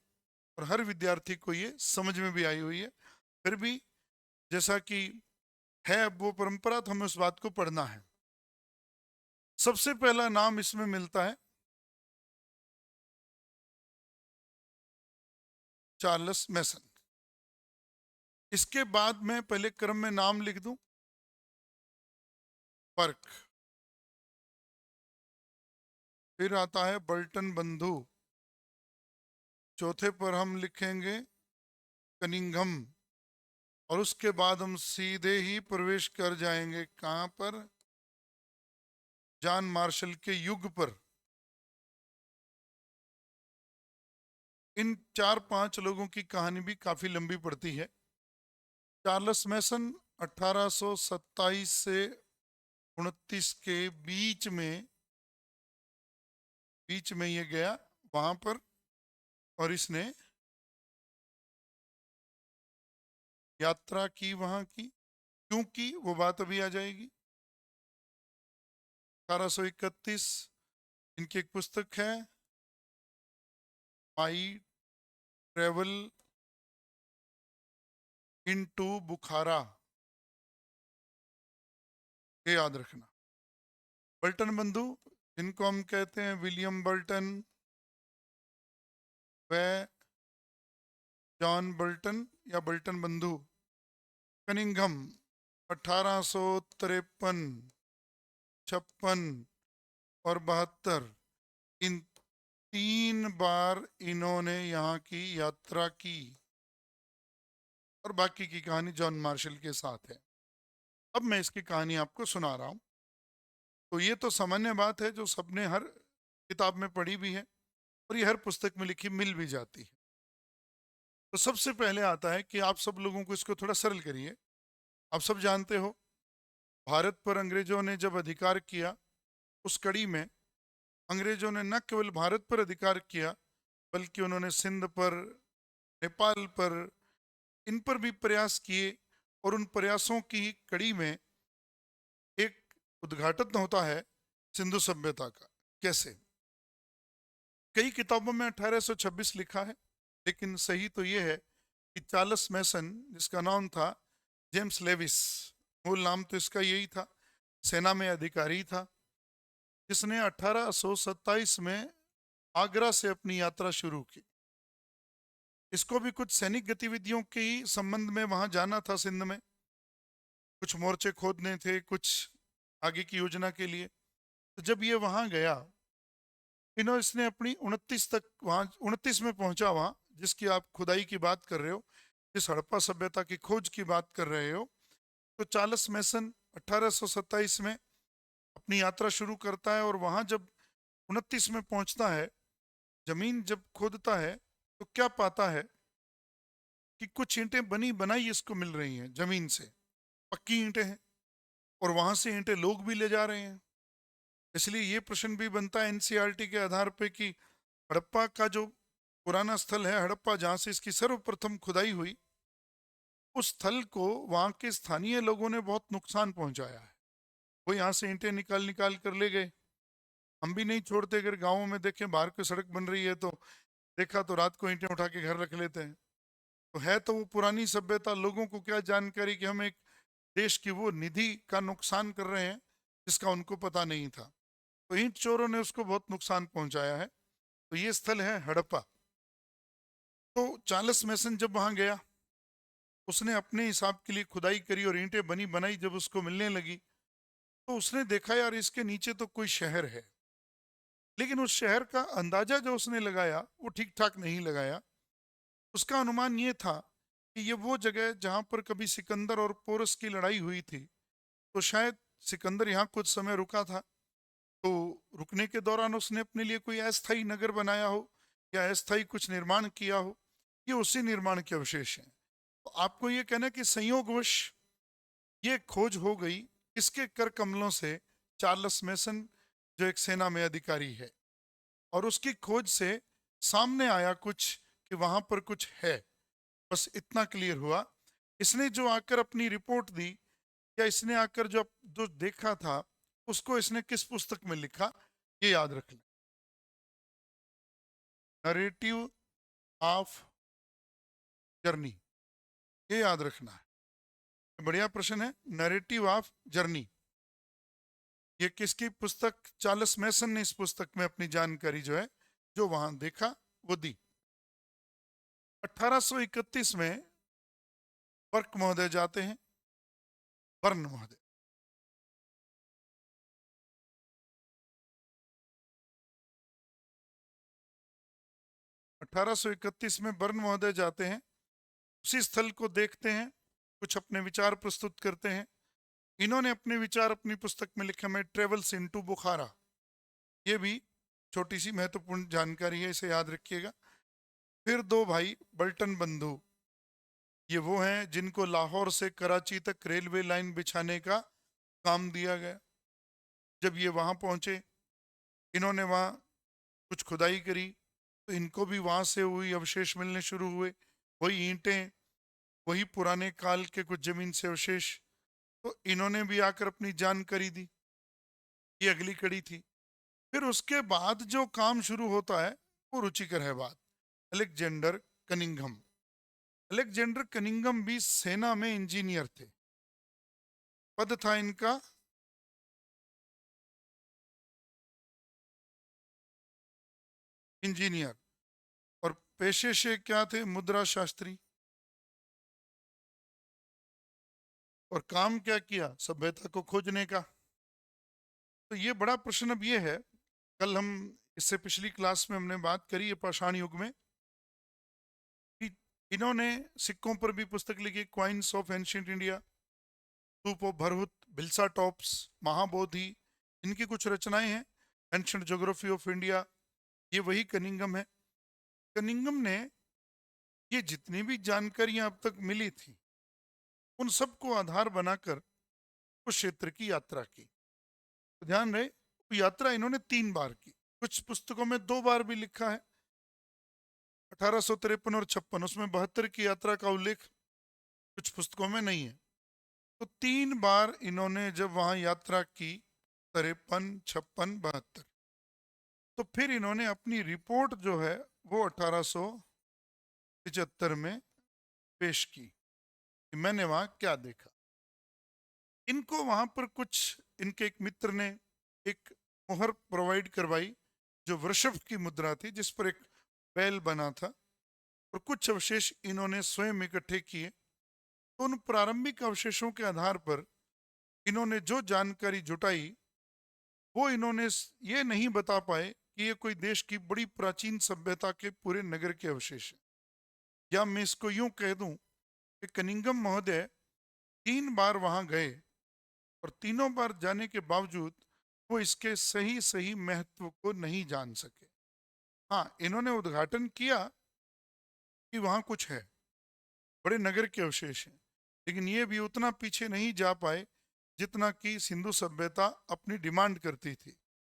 और हर विद्यार्थी को ये समझ में भी आई हुई है। फिर भी जैसा कि है अब वो परंपरा, तो हमें उस बात को पढ़ना है। सबसे पहला नाम इसमें मिलता है चार्ल्स मैसन। इसके बाद में पहले क्रम में नाम लिख दूं, पर्क, फिर आता है बल्टन बंधु, चौथे पर हम लिखेंगे कनिंघम, और उसके बाद हम सीधे ही प्रवेश कर जाएंगे कहां पर, जॉन मार्शल के युग पर। इन 4-5 लोगों की कहानी भी काफी लंबी पड़ती है। चार्ल्स मैसन 1827 से 29 के बीच में ये गया वहां पर, और इसने यात्रा की वहां की। क्योंकि वो बात अभी आ जाएगी। 1831 इनकी एक पुस्तक है, माई ट्रेवल इनटू बुखारा, ये याद रखना। बल्टन बंधु, जिनको हम कहते हैं विलियम बल्टन व जॉन बल्टन या बल्टन बंधु। कनिंघम 1853, 56 और 72, इन 3 बार इन्होंने यहाँ की यात्रा की, और बाकी की कहानी जॉन मार्शल के साथ है। अब मैं इसकी कहानी आपको सुना रहा हूँ। तो ये तो सामान्य बात है जो सबने हर किताब में पढ़ी भी है और ये हर पुस्तक में लिखी मिल भी जाती है। तो सबसे पहले आता है कि आप सब लोगों को इसको थोड़ा सरल करिए। आप सब जानते हो भारत पर अंग्रेजों ने जब अधिकार किया, उस कड़ी में अंग्रेजों ने न केवल भारत पर अधिकार किया बल्कि उन्होंने सिंध पर, नेपाल पर, इन पर भी प्रयास किए। और उन प्रयासों की कड़ी में एक उद्घाटन होता है सिंधु सभ्यता का। कैसे? कई किताबों में 1826 लिखा है, लेकिन सही तो ये है कि चार्ल्स मैसन, जिसका नाम था जेम्स लेविस, मूल नाम तो इसका यही था, सेना में अधिकारी था, जिसने 1827 में आगरा से अपनी यात्रा शुरू की। इसको भी कुछ सैनिक गतिविधियों के ही संबंध में वहां जाना था सिंध में, कुछ मोर्चे खोदने थे, कुछ आगे की योजना के लिए। तो जब ये वहां गया, इसने अपनी 29 तक वहां, 29 में पहुंचा वहां, जिसकी आप खुदाई की बात कर रहे हो, जिस हड़प्पा सभ्यता की खोज की बात कर रहे हो। तो चार्ल्स मैसन 1827 में अपनी यात्रा शुरू करता है, और वहां जब 29 में पहुंचता है, जमीन जब खोदता है, तो क्या पाता है कि कुछ ईंटें बनी बनाई इसको मिल रही हैं जमीन से, पक्की ईंटें हैं, और वहां से ईंटें लोग भी ले जा रहे हैं। इसलिए ये प्रश्न भी बनता है एनसीईआरटी के आधार पे कि हड़प्पा का जो पुराना स्थल है हड़प्पा, जहां से इसकी सर्वप्रथम खुदाई हुई, उस स्थल को वहां के स्थानीय लोगों ने बहुत नुकसान पहुंचाया है। वो यहाँ से ईंटें निकाल निकाल कर ले गए। हम भी नहीं छोड़ते, अगर गाँवों में देखें बाहर कोई सड़क बन रही है तो देखा तो रात को ईंटें उठा के घर रख लेते हैं। तो है तो वो पुरानी सभ्यता, लोगों को क्या जानकारी कि हम एक देश की वो निधि का नुकसान कर रहे हैं जिसका उनको पता नहीं था। तो ईंट चोरों ने उसको बहुत नुकसान पहुंचाया है। तो ये स्थल है हड़प्पा। तो चार्ल्स मैसन जब वहां गया, उसने अपने हिसाब के लिए खुदाई करी और ईंटें बनी बनाई जब उसको मिलने लगी, तो उसने देखा यार इसके नीचे तो कोई शहर है, लेकिन उस शहर का अंदाजा जो उसने लगाया वो ठीक ठाक नहीं लगाया। उसका अनुमान ये था कि ये वो जगह जहां पर कभी सिकंदर और पोरस की लड़ाई हुई थी, तो शायद सिकंदर यहाँ कुछ समय रुका था। तो रुकने के दौरान उसने अपने लिए कोई अस्थायी नगर बनाया हो या अस्थायी कुछ निर्माण किया हो, ये उसी निर्माण के अवशेष हैं। तो आपको ये कहना है कि संयोगवश ये खोज हो गई इसके कर कमलों से, चार्ल्स मेसन जो एक सेना में अधिकारी है, और उसकी खोज से सामने आया कुछ कि वहां पर कुछ है। बस इतना क्लियर हुआ। इसने जो आकर अपनी रिपोर्ट दी या इसने आकर जो जो देखा था उसको इसने किस पुस्तक में लिखा, ये याद रख लें। नरेटिव ऑफ जर्नी, ये याद रखना है। बढ़िया प्रश्न है, नरेटिव ऑफ जर्नी। ये किसकी पुस्तक? चार्ल्स मैसन ने इस पुस्तक में अपनी जानकारी जो है, जो वहां देखा वो दी। 1831 में बर्क महोदय जाते हैं, बर्न महोदय। 1831 में बर्न महोदय जाते हैं, उसी स्थल को देखते हैं, कुछ अपने विचार प्रस्तुत करते हैं। इन्होंने अपने विचार अपनी पुस्तक में लिखा है ट्रेवल्स इनटू बुखारा। ये भी छोटी सी महत्वपूर्ण जानकारी है, इसे याद रखिएगा। फिर दो भाई बल्टन बंधु, ये वो हैं जिनको लाहौर से कराची तक रेलवे लाइन बिछाने का काम दिया गया। जब ये वहां पहुंचे, इन्होंने वहां कुछ खुदाई करी, तो इनको भी वहां से हुई अवशेष मिलने शुरू हुए, वही ईंटें, वही पुराने काल के कुछ जमीन से अवशेष। तो इन्होंने भी आकर अपनी जानकारी दी। ये अगली कड़ी थी। फिर उसके बाद जो काम शुरू होता है वो रुचिकर है बात। Alexander Cunningham. अलेक्जेंडर कनिंघम भी सेना में इंजीनियर थे। पद था इनका इंजीनियर, और पेशे से क्या थे? मुद्रा शास्त्री। और काम क्या किया? सभ्यता को खोजने का। तो ये बड़ा प्रश्न अब ये है, कल हम इससे पिछली क्लास में हमने बात करी है पाषाण युग में, कि इन्होंने सिक्कों पर भी पुस्तक लिखी, coins of ancient India, stupa of Bharhut, Bhilsa topes, Mahabodhi, इनकी कुछ रचनाएं हैं। एंशियंट ज्योग्राफी ऑफ इंडिया, ये वही कनिंघम है। कनिंघम ने ये जितनी भी जानकारियां अब तक मिली थी उन सबको आधार बनाकर उस क्षेत्र की यात्रा की। तो ध्यान रहे, यात्रा इन्होंने 3 बार की। कुछ पुस्तकों में 2 बार भी लिखा है, 1853 और 56, उसमें 72 की यात्रा का उल्लेख कुछ पुस्तकों में नहीं है। तो 3 बार इन्होंने जब वहां यात्रा की, 53, 56, 72, तो फिर इन्होंने अपनी रिपोर्ट जो है वो 1875 में पेश की कि मैंने वहां क्या देखा। इनको वहां पर कुछ इनके एक मित्र ने एक मोहर प्रोवाइड करवाई जो वृषभ की मुद्रा थी, जिस पर एक बैल बना था, और कुछ अवशेष इन्होंने स्वयं इकट्ठे किए। तो उन प्रारंभिक अवशेषों के आधार पर इन्होंने जो जानकारी जुटाई वो इन्होंने ये नहीं बता पाए कि ये कोई देश की बड़ी प्राचीन सभ्यता के पूरे नगर के अवशेष हैं। या मैं इसको यूं कह दूं कि कनिंघम महोदय 3 बार वहां गए, और तीनों बार जाने के बावजूद वो इसके सही सही महत्व को नहीं जान सके। हाँ, इन्होंने उद्घाटन किया कि वहां कुछ है, बड़े नगर के अवशेष हैं, लेकिन ये भी उतना पीछे नहीं जा पाए जितना कि सिंधु सभ्यता अपनी डिमांड करती थी।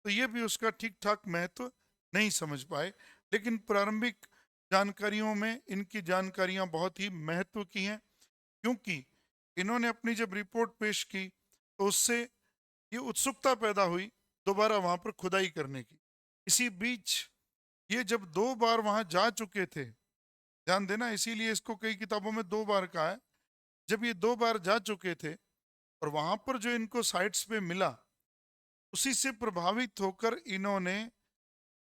तो ये भी उसका ठीक ठाक महत्व नहीं समझ पाए। लेकिन प्रारंभिक जानकारियों में इनकी जानकारियां बहुत ही महत्व की हैं, क्योंकि इन्होंने अपनी जब रिपोर्ट पेश की तो उससे ये उत्सुकता पैदा हुई दोबारा वहां पर खुदाई करने की। इसी बीच ये जब 2 बार वहां जा चुके थे, ध्यान देना, इसीलिए इसको कई किताबों में 2 बार कहा है। जब ये 2 बार जा चुके थे और वहां पर जो इनको साइट्स पे मिला, उसी से प्रभावित होकर इन्होंने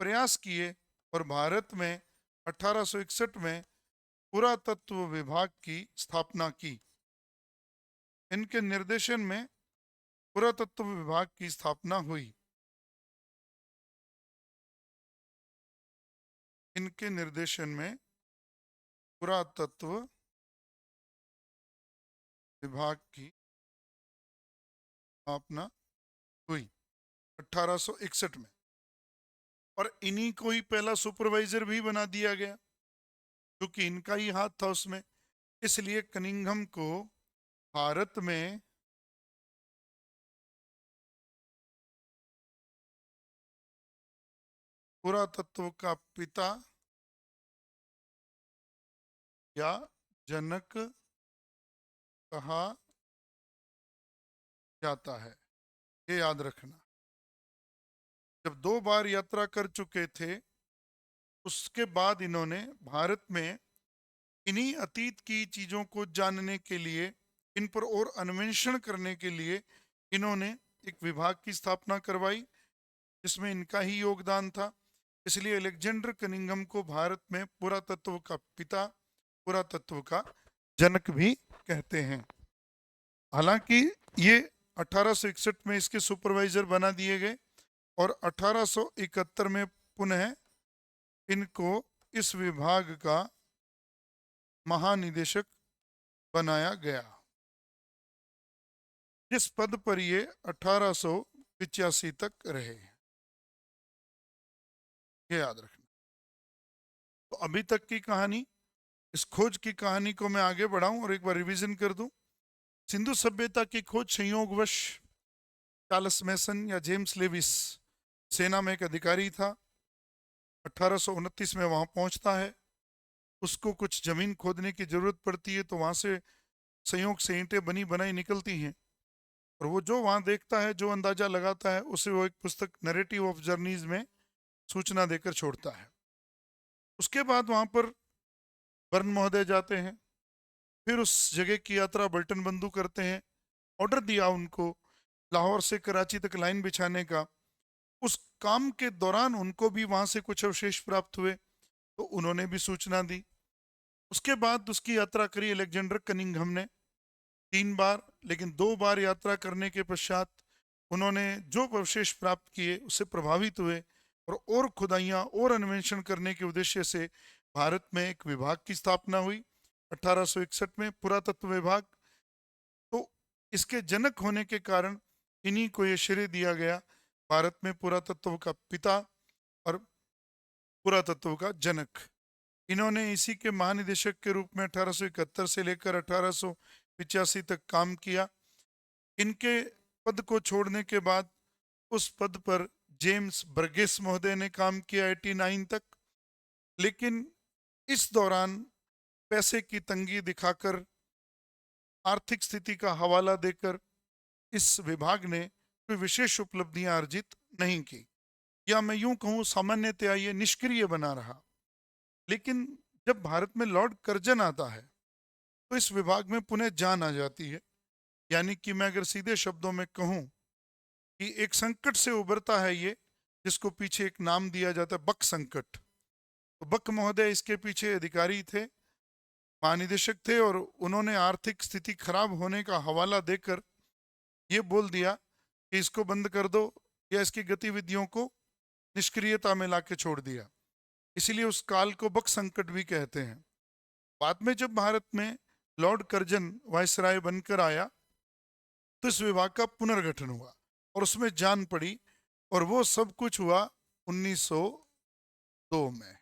प्रयास किए और भारत में 1861 में पुरातत्व विभाग की स्थापना की। इनके निर्देशन में पुरातत्व विभाग की स्थापना हुई। इनके निर्देशन में पुरातत्व विभाग की स्थापना हुई 1861 में, और इन्हीं को ही पहला सुपरवाइजर भी बना दिया गया, क्योंकि इनका ही हाथ था उसमें। इसलिए कनिंघम को भारत में पुरातत्व का पिता या जनक कहा जाता है, ये याद रखना। जब 2 बार यात्रा कर चुके थे, उसके बाद इन्होंने भारत में इन्हीं अतीत की चीजों को जानने के लिए, इन पर और अन्वेषण करने के लिए इन्होंने एक विभाग की स्थापना करवाई, जिसमें इनका ही योगदान था। इसलिए अलेक्जेंडर कनिंघम को भारत में पुरातत्व का पिता, पुरातत्व का जनक भी कहते हैं। हालांकि ये 1861 में इसके सुपरवाइजर बना दिए गए, और 1871 में पुनः इनको इस विभाग का महानिदेशक बनाया गया, जिस पद पर ये 1885 तक रहे। ये याद रखना। तो अभी तक की कहानी, इस खोज की कहानी को मैं आगे बढ़ाऊं और एक बार रिवीजन कर दूं। सिंधु सभ्यता की खोज संयोगवश चार्ल्स मैसन या जेम्स लेविस सेना में एक अधिकारी था, 1829 में वहां पहुंचता है। उसको कुछ जमीन खोदने की जरूरत पड़ती है, तो वहां से संयोग से ईंटें बनी बनाई निकलती हैं, और वो जो वहां देखता है, जो अंदाजा लगाता है, उसे वो एक पुस्तक नरेटिव ऑफ जर्नीज में सूचना देकर छोड़ता है। उसके बाद वहां पर बर्न महोदय जाते हैं, फिर उस जगह की यात्रा बल्टन बंधु करते हैं। ऑर्डर दिया उनको लाहौर से कराची तक लाइन बिछाने का। उस काम के दौरान उनको भी वहां से कुछ अवशेष प्राप्त हुए, तो उन्होंने भी सूचना दी। उसके बाद उसकी यात्रा करी अलेक्जेंडर कनिंघम ने 3 बार, लेकिन 2 बार यात्रा करने के पश्चात उन्होंने जो अवशेष प्राप्त किए उससे प्रभावित हुए, और खुदाइयाँ और अन्वेषण करने के उद्देश्य से भारत में एक विभाग की स्थापना हुई 1861 में, पुरातत्व विभाग। तो इसके जनक होने के कारण इन्हीं को ये श्रेय दिया गया, भारत में पुरातत्व का पिता और पुरातत्व का जनक। इन्होंने इसी के महानिदेशक के रूप में 1871 से लेकर 1885 तक काम किया। इनके पद को छोड़ने के बाद उस पद पर जेम्स बर्गेस महोदय ने काम किया 89 तक, लेकिन इस दौरान पैसे की तंगी दिखाकर, आर्थिक स्थिति का हवाला देकर इस विभाग ने कोई विशेष उपलब्धियां अर्जित नहीं की, या मैं यूं कहूं सामान्यतया ये निष्क्रिय बना रहा। लेकिन जब भारत में लॉर्ड कर्जन आता है, तो इस विभाग में पुनः जान आ जाती है। यानी कि मैं अगर सीधे शब्दों में कहूं कि एक संकट से उभरता है ये, जिसको पीछे एक नाम दिया जाता है बक संकट। तो बक महोदय इसके पीछे अधिकारी थे, महानिदेशक थे, और उन्होंने आर्थिक स्थिति खराब होने का हवाला देकर ये बोल दिया कि इसको बंद कर दो, या इसकी गतिविधियों को निष्क्रियता में लाके छोड़ दिया। इसीलिए उस काल को बक संकट भी कहते हैं। बाद में जब भारत में लॉर्ड कर्जन वायसराय बनकर आया, तो इस विभाग का पुनर्गठन हुआ और उसमें जान पड़ी, और वो सब कुछ हुआ 1902 में,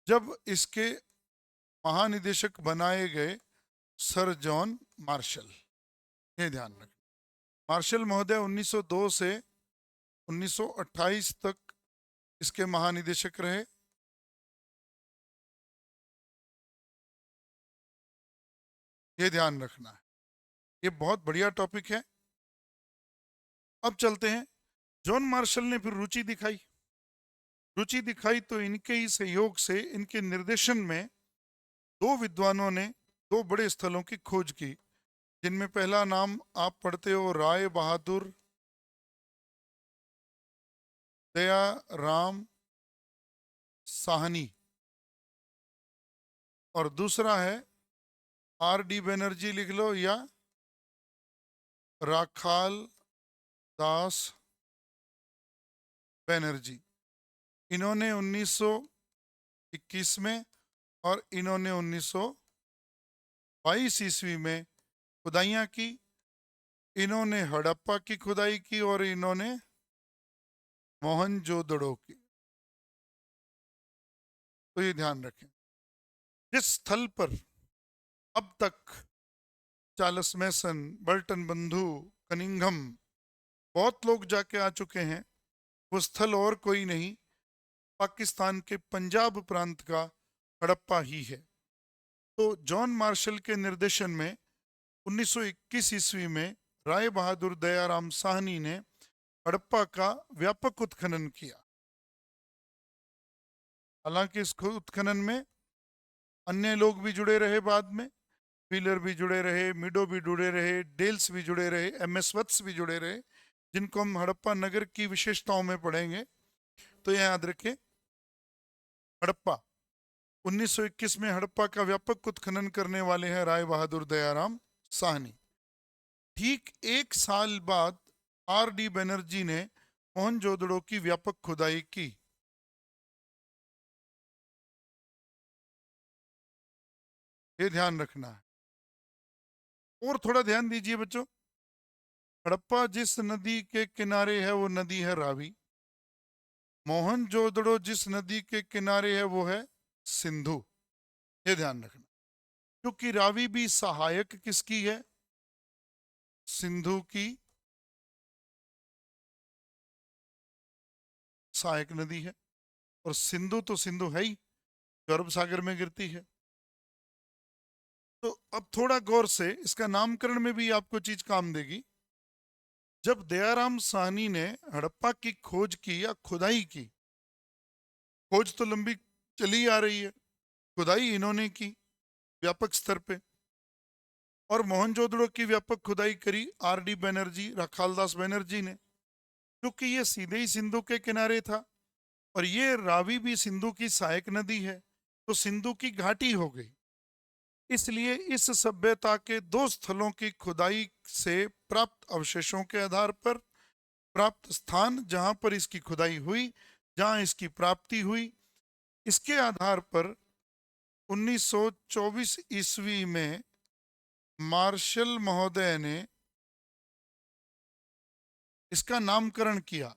जब इसके महानिदेशक बनाए गए सर जॉन मार्शल। ये ध्यान रखें, मार्शल महोदय 1902 से 1928 तक इसके महानिदेशक रहे। ये ध्यान रखना है, ये बहुत बढ़िया टॉपिक है। अब चलते हैं, जॉन मार्शल ने फिर रुचि दिखाई तो इनके ही सहयोग से, इनके निर्देशन में 2 विद्वानों ने 2 बड़े स्थलों की खोज की, जिनमें पहला नाम आप पढ़ते हो राय बहादुर दया राम साहनी, और दूसरा है R.D. बनर्जी लिख लो, या राखाल दास बनर्जी। इन्होंने 1921 में और इन्होंने 1922 ईस्वी में खुदाइयाँ की। इन्होंने हड़प्पा की खुदाई की और इन्होंने मोहनजोदड़ो की। तो ये ध्यान रखें, जिस स्थल पर अब तक चार्ल्स मैसन, बर्टन बंधु, कनिंघम बहुत लोग जाके आ चुके हैं, वो स्थल और कोई नहीं, पाकिस्तान के पंजाब प्रांत का हड़प्पा ही है। तो जॉन मार्शल के निर्देशन में 1921 ईस्वी में राय बहादुर दयाराम साहनी ने हड़प्पा का व्यापक उत्खनन किया। हालांकि इस उत्खनन में अन्य लोग भी जुड़े रहे, बाद में व्हीलर भी जुड़े रहे, मिडो भी जुड़े रहे, डेल्स भी जुड़े रहे, एमएस वत्स भी जुड़े रहे, जिनको हम हड़प्पा नगर की विशेषताओं में पढ़ेंगे। तो यह याद रखें, हड़प्पा 1921 में हड़प्पा का व्यापक उत्खनन करने वाले हैं राय बहादुर दयाराम साहनी। ठीक एक साल बाद आर डी बनर्जी ने मोहनजोदड़ो की व्यापक खुदाई की। ये ध्यान रखना है। और थोड़ा ध्यान दीजिए बच्चों, हड़प्पा जिस नदी के किनारे है वो नदी है रावी। मोहनजोदड़ो जिस नदी के किनारे है वो है सिंधु। ये ध्यान रखना, क्योंकि रावी भी सहायक किसकी है? सिंधु की सहायक नदी है, और सिंधु तो सिंधु है ही, जो अरब सागर में गिरती है। तो अब थोड़ा गौर से, इसका नामकरण में भी आपको चीज काम देगी। जब दयाराम साहनी ने हड़प्पा की खोज की या खुदाई की, खोज तो लंबी चली आ रही है, खुदाई इन्होंने की व्यापक स्तर पे, और मोहनजोदड़ो की व्यापक खुदाई करी आर डी बनर्जी, राखालदास बनर्जी ने, क्योंकि ये सीधे ही सिंधु के किनारे था और ये रावी भी सिंधु की सहायक नदी है, तो सिंधु की घाटी हो गई। इसलिए इस सभ्यता के दो स्थलों की खुदाई से प्राप्त अवशेषों के आधार पर, प्राप्त स्थान जहां पर इसकी खुदाई हुई, जहां इसकी प्राप्ति हुई, इसके आधार पर 1924 ईस्वी में मार्शल महोदय ने इसका नामकरण किया,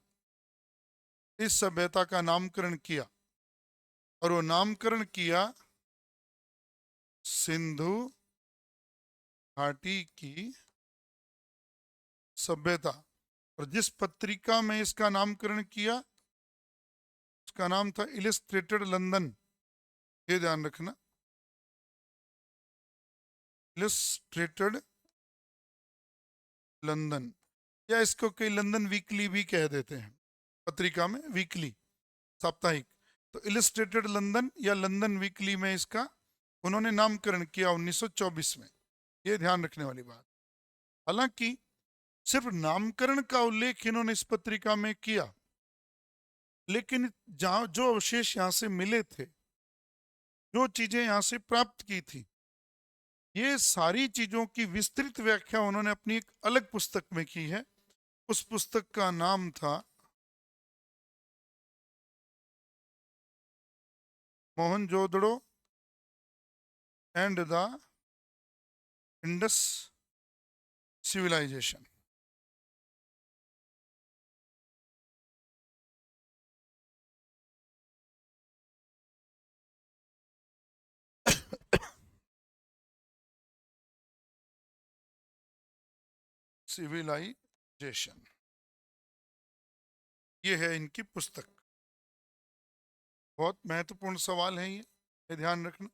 इस सभ्यता का नामकरण किया, और वो नामकरण किया सिंधु घाटी की सभ्यता। और जिस पत्रिका में इसका नामकरण किया, उसका नाम था इलस्ट्रेटेड लंदन। ये ध्यान रखना, इलस्ट्रेटेड लंदन, या इसको कई लंदन वीकली भी कह देते हैं, पत्रिका में वीकली, साप्ताहिक। तो इलस्ट्रेटेड लंदन या लंदन वीकली में इसका उन्होंने नामकरण किया 1924 में। ये ध्यान रखने वाली बात। हालांकि सिर्फ नामकरण का उल्लेख इन्होंने इस पत्रिका में किया, लेकिन जहां जो अवशेष यहां से मिले थे, जो चीजें यहां से प्राप्त की थी, ये सारी चीजों की विस्तृत व्याख्या उन्होंने अपनी एक अलग पुस्तक में की है। उस पुस्तक का नाम था Mohenjodaro and the Indus civilisation. Civilisation, ये है इनकी पुस्तक। बहुत महत्वपूर्ण सवाल है ये ध्यान रखना।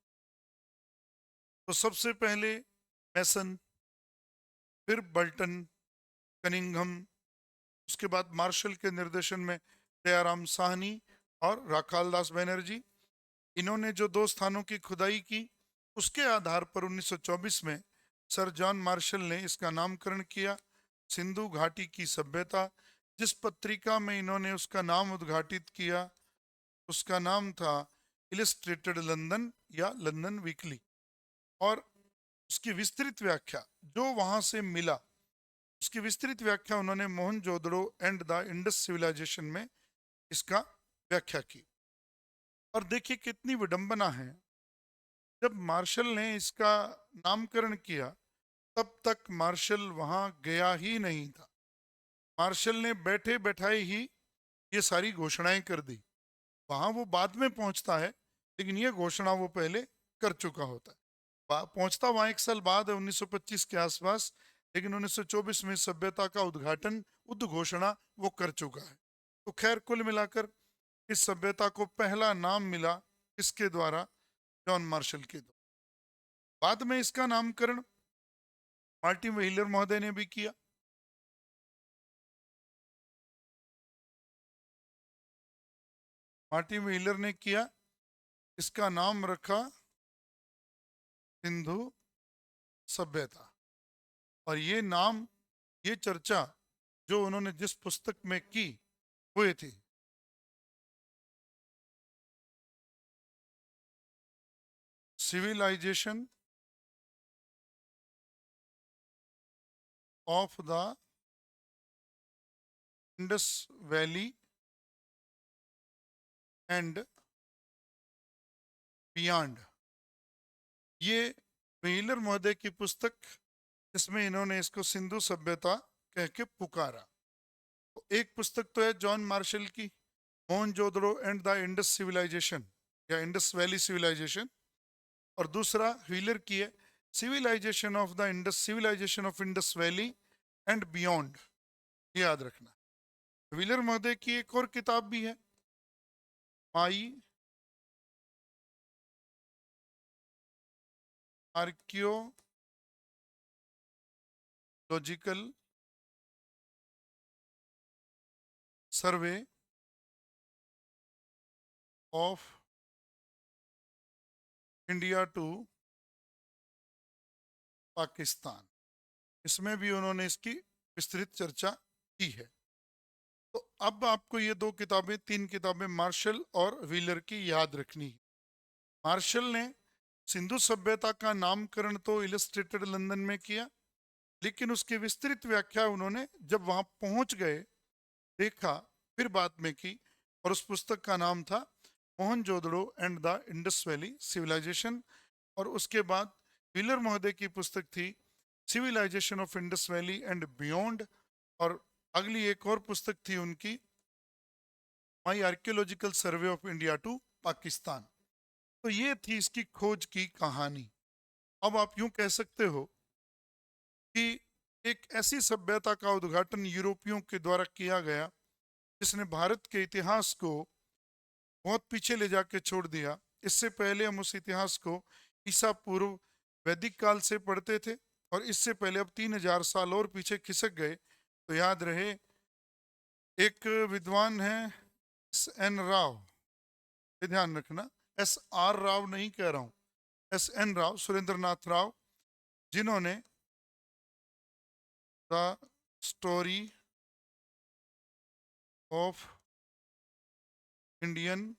तो सबसे पहले मैसन, फिर बल्टन, कनिंघम, उसके बाद मार्शल के निर्देशन में दयाराम साहनी और राखालदास बनर्जी, इन्होंने जो दो स्थानों की खुदाई की, उसके आधार पर 1924 में सर जॉन मार्शल ने इसका नामकरण किया सिंधु घाटी की सभ्यता। जिस पत्रिका में इन्होंने उसका नाम उद्घाटित किया, उसका नाम था इलस्ट्रेटेड लंदन या लंदन वीकली, और उसकी विस्तृत व्याख्या जो वहां से मिला, उसकी विस्तृत व्याख्या उन्होंने Mohenjodaro and the Indus civilisation में इसका व्याख्या की। और देखिए कितनी विडंबना है, जब मार्शल ने इसका नामकरण किया तब तक मार्शल वहां गया ही नहीं था। मार्शल ने बैठे बैठाए ही ये सारी घोषणाएं कर दी। वहां वो बाद में पहुंचता है, लेकिन ये घोषणा वो पहले कर चुका होता है। पहुंचता वहां 1 साल बाद है, 1925 के आसपास, लेकिन 1924 में सभ्यता का उद्घाटन, उद्घोषणा वो कर चुका है। तो खैर कुल मिलाकर इस सभ्यता को पहला नाम मिला किसके द्वारा? जॉन मार्शल के द्वारा। बाद में इसका नामकरण मार्टिन व्हीलर महोदय ने भी किया। मार्टिन व्हीलर ने किया, इसका नाम रखा सिंधु सभ्यता। और ये नाम, ये चर्चा जो उन्होंने जिस पुस्तक में की हुई थी, civilisation of the Indus valley and beyond, ये व्हीलर महोदय की पुस्तक, इसमें इन्होंने इसको सिंधु सभ्यता कह के पुकारा। तो एक पुस्तक तो है जॉन मार्शल की, Mohenjodaro and the Indus civilisation या इंडस वैली सिविलाइजेशन, और दूसरा व्हीलर की है civilisation of the Indus, civilisation of Indus valley and beyond. याद रखना। व्हीलर महोदय की एक और किताब भी है, my archaeological survey of India to Pakistan. इसमें भी उन्होंने इसकी विस्तृत चर्चा की है। तो अब आपको ये दो किताबें, तीन किताबें मार्शल और व्हीलर की याद रखनी है। मार्शल ने सिंधु सभ्यता का नामकरण तो इलस्ट्रेटेड लंदन में किया, लेकिन उसकी विस्तृत व्याख्या उन्होंने जब वहां पहुंच गए देखा, फिर बाद में की, और उस पुस्तक का नाम था Mohenjodaro and the Indus valley civilisation. और उसके बाद व्हीलर महोदय की पुस्तक थी civilisation of Indus valley and beyond. और अगली एक और पुस्तक थी उनकी, my archaeological survey of India to Pakistan. तो ये थी इसकी खोज की कहानी। अब आप यूं कह सकते हो कि एक ऐसी सभ्यता का उद्घाटन यूरोपियों के द्वारा किया गया जिसने भारत के इतिहास को बहुत पीछे ले जाके छोड़ दिया। इससे पहले हम उस इतिहास को ईसा पूर्व वैदिक काल से पढ़ते थे, और इससे पहले अब 3000 साल और पीछे खिसक गए। तो याद रहे, एक विद्वान है S.N. राव, ये ध्यान रखना, S.R. राव नहीं कह रहा हूं, S.N. राव, सुरेंद्र नाथ राव, जिन्होंने the story of Indian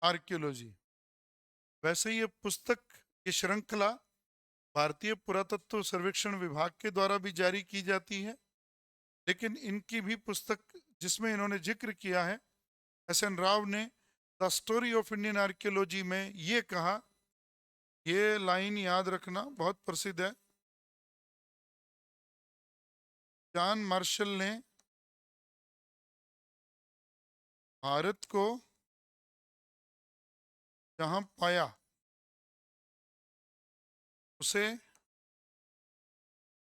archaeology, वैसे ये पुस्तक, ये श्रृंखला भारतीय पुरातत्व सर्वेक्षण विभाग के द्वारा भी जारी की जाती है। लेकिन इनकी भी पुस्तक जिसमें इन्होंने जिक्र किया है, S.N. राव ने the story of Indian archaeology में ये कहा, ये लाइन याद रखना बहुत प्रसिद्ध है, जॉन मार्शल ने भारत को जहां पाया उसे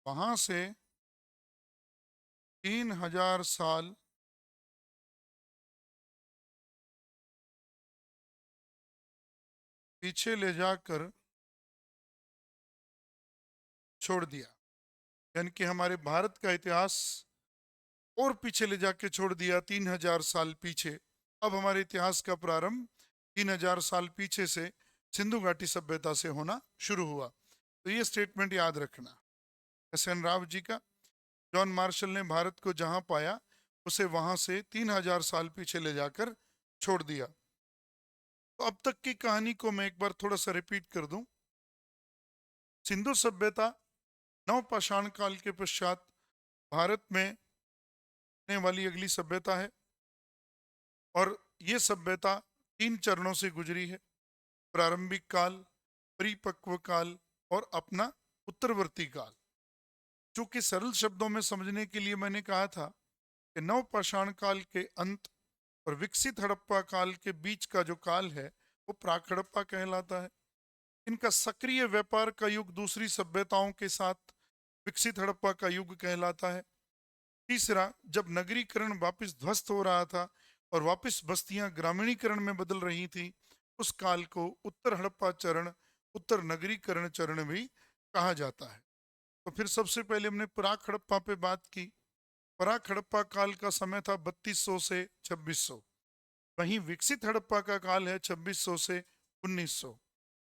वहां से 3000 साल पीछे ले जाकर छोड़ दिया। यानी कि हमारे भारत का इतिहास और पीछे ले जाके छोड़ दिया, 3000 साल पीछे। अब हमारे इतिहास का प्रारंभ 3000 साल पीछे से सिंधु घाटी सभ्यता से होना शुरू हुआ। तो ये स्टेटमेंट याद रखना S.N. राव जी का। जॉन मार्शल ने भारत को जहां पाया उसे वहां से 3000 साल पीछे ले जाकर छोड़ दिया। तो अब तक की कहानी को मैं एक बार थोड़ा सा रिपीट कर दूं। सिंधु सभ्यता नवपाषाण काल के पश्चात भारत में आने वाली अगली सभ्यता है। और ये सभ्यता 3 चरणों से गुजरी है, प्रारंभिक काल, परिपक्व काल और अपना उत्तरवर्ती काल। चूंकि सरल शब्दों में समझने के लिए मैंने कहा था कि नवपाषाण काल के अंत और विकसित हड़प्पा काल के बीच का जो काल है वो प्राक हड़प्पा कहलाता है। इनका सक्रिय व्यापार का युग दूसरी सभ्यताओं के साथ विकसित हड़प्पा का युग कहलाता है। तीसरा, जब नगरीकरण वापस ध्वस्त हो रहा था और वापस बस्तियां ग्रामीणीकरण में बदल रही थी, उस काल को उत्तर हड़प्पा चरण, उत्तर नगरीकरण चरण भी कहा जाता है। तो फिर सबसे पहले हमने प्राक हड़प्पा पे बात की। प्राक हड़प्पा काल का समय था 3200 से 2600। वहीं विकसित हड़प्पा का काल है 2600 से 1900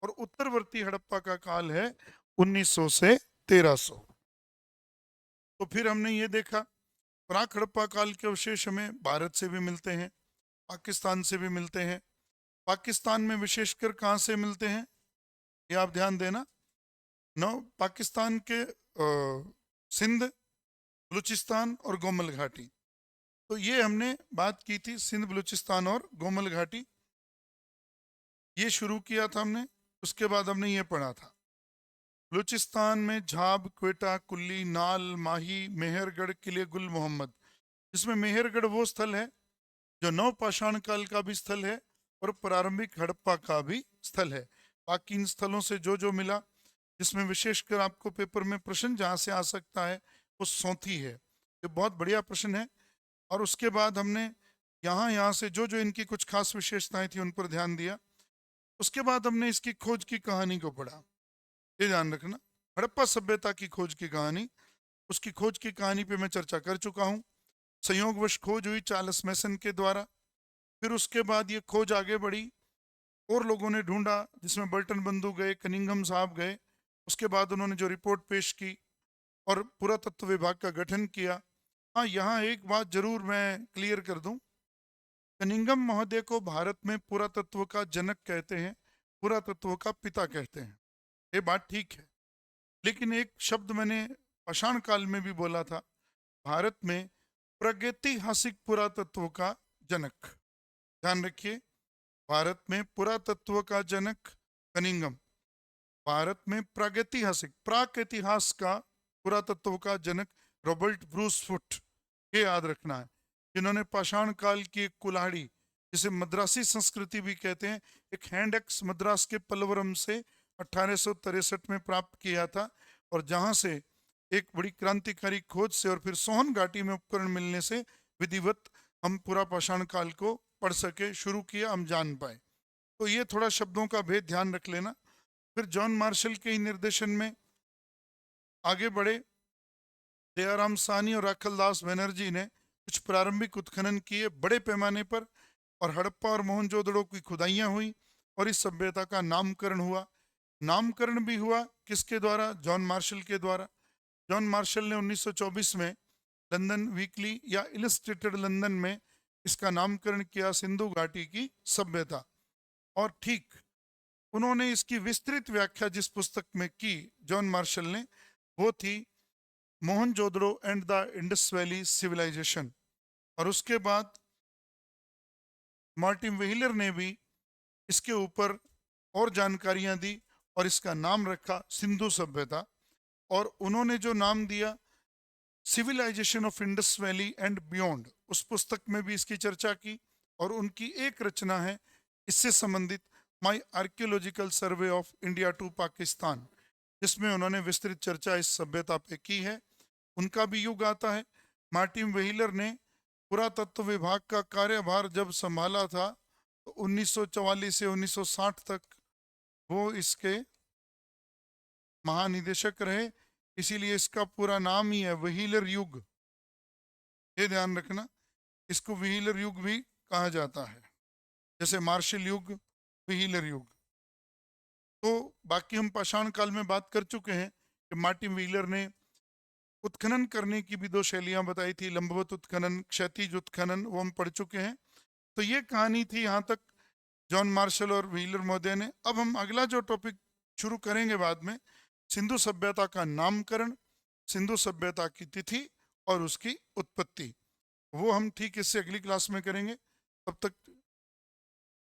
और उत्तरवर्ती हड़प्पा का काल है 1900 से 1300। तो फिर हमने ये देखा प्राक हड़प्पा काल के अवशेष हमें भारत से भी मिलते हैं, पाकिस्तान से भी मिलते हैं। पाकिस्तान में विशेषकर कहाँ से मिलते हैं ये आप ध्यान देना। पाकिस्तान के सिंध, बलूचिस्तान और गोमल घाटी। तो ये हमने बात की थी, सिंध, बलूचिस्तान और गोमल घाटी ये शुरू किया था हमने। उसके बाद हमने ये पढ़ा था बलूचिस्तान में झाब, क्वेटा, कुल्ली, नाल, माही, मेहरगढ़, किले गुल मोहम्मद, जिसमें मेहरगढ़ वो स्थल है जो नवपाषाण काल का भी स्थल है और प्रारंभिक हड़प्पा का भी स्थल है। बाकी इन स्थलों से जो जो मिला, जिसमें विशेषकर आपको पेपर में प्रश्न जहाँ से आ सकता है वो सौंथी है, ये बहुत बढ़िया प्रश्न है। और उसके बाद हमने यहाँ से जो जो इनकी कुछ खास विशेषताएं थी उन पर ध्यान दिया। उसके बाद हमने इसकी खोज की कहानी को पढ़ा। ये ध्यान रखना, हड़प्पा सभ्यता की खोज की कहानी, उसकी खोज की कहानी पे मैं चर्चा कर चुका हूँ। संयोगवश खोज हुई चार्ल्स मैसन के द्वारा। फिर उसके बाद ये खोज आगे बढ़ी और लोगों ने ढूंढा, जिसमें बर्टन बंधु गए, कनिंघम साहब गए। उसके बाद उन्होंने जो रिपोर्ट पेश की और पुरातत्व विभाग का गठन किया। हाँ, यहाँ एक बात जरूर मैं क्लियर कर दूं, कनिंघम महोदय को भारत में पुरातत्व का जनक कहते हैं, पुरातत्व का पिता कहते हैं, ये बात ठीक है। लेकिन एक शब्द मैंने पाषाण काल में भी बोला था, भारत में प्रागैतिहासिक पुरातत्व का जनक। ध्यान रखिए, भारत में पुरातत्व का जनक कनिंघम, भारत में प्रागैतिहासिक, प्राक इतिहास का पुरातत्व का जनक रॉबर्ट ब्रूस फुट, ये याद रखना है, जिन्होंने पाषाण काल की एक कुल्हाड़ी, जिसे मद्रासी संस्कृति भी कहते हैं, एक हैंड एक्स मद्रास के पलवरम से 1863 में प्राप्त किया था। और जहां से एक बड़ी क्रांतिकारी खोज से और फिर सोहन घाटी में उपकरण मिलने से विधिवत हम पूरा पाषाण काल को पढ़ सके, शुरू किया, हम जान पाए। तो ये थोड़ा शब्दों का भेद ध्यान रख लेना। फिर जॉन मार्शल के निर्देशन में आगे बढ़े, दयाराम साहनी और राखलदास बनर्जी ने कुछ प्रारंभिक उत्खनन किए बड़े पैमाने पर, और हड़प्पा और मोहनजोदड़ो की खुदाइयां हुई और इस सभ्यता का नामकरण हुआ। नामकरण भी हुआ किसके द्वारा? जॉन मार्शल के द्वारा। जॉन मार्शल ने 1924 में लंदन वीकली या इलस्ट्रेटेड लंदन में इसका नामकरण किया, सिंधु घाटी की सभ्यता। और ठीक उन्होंने इसकी विस्तृत व्याख्या जिस पुस्तक में की जॉन मार्शल ने, वो थी Mohenjodaro and the Indus valley civilisation. और उसके बाद मार्टिन व्हीलर ने भी इसके ऊपर और जानकारियां दी और इसका नाम रखा सिंधु सभ्यता। और उन्होंने जो नाम दिया civilisation of Indus valley and beyond, उस पुस्तक में भी इसकी चर्चा की। और उनकी एक रचना है इससे संबंधित, my archaeological survey of India to Pakistan, जिसमें उन्होंने विस्तृत चर्चा इस सभ्यता पे की है। उनका भी युग आता है। मार्टिन व्हीलर ने पुरातत्व विभाग का कार्यभार जब संभाला था तो 1944 से 1960 तक वो इसके महानिदेशक रहे, इसीलिए इसका पूरा नाम ही है व्हीलर युग। ये ध्यान रखना, इसको व्हीलर युग भी कहा जाता है, जैसे मार्शल युग, व्हीलर युग। तो बाकी हम पाषाण काल में बात कर चुके हैं कि मार्टिन व्हीलर ने उत्खनन करने की भी 2 शैलियां बताई थी, लंबवत उत्खनन, क्षैतिज उत्खनन, वो हम पढ़ चुके हैं। तो ये कहानी थी यहाँ तक जॉन मार्शल और व्हीलर महोदय ने। अब हम अगला जो टॉपिक शुरू करेंगे बाद में, सिंधु सभ्यता का नामकरण, सिंधु सभ्यता की तिथि और उसकी उत्पत्ति। वो हम ठीक इससे अगली क्लास में करेंगे। तब तक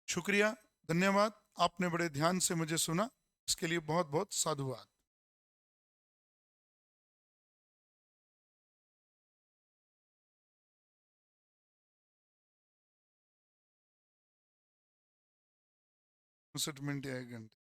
शुक्रिया, धन्यवाद। आपने बड़े ध्यान से मुझे सुना, इसके लिए बहुत बहुत साधुवाद। मिनट या 1 घंटे।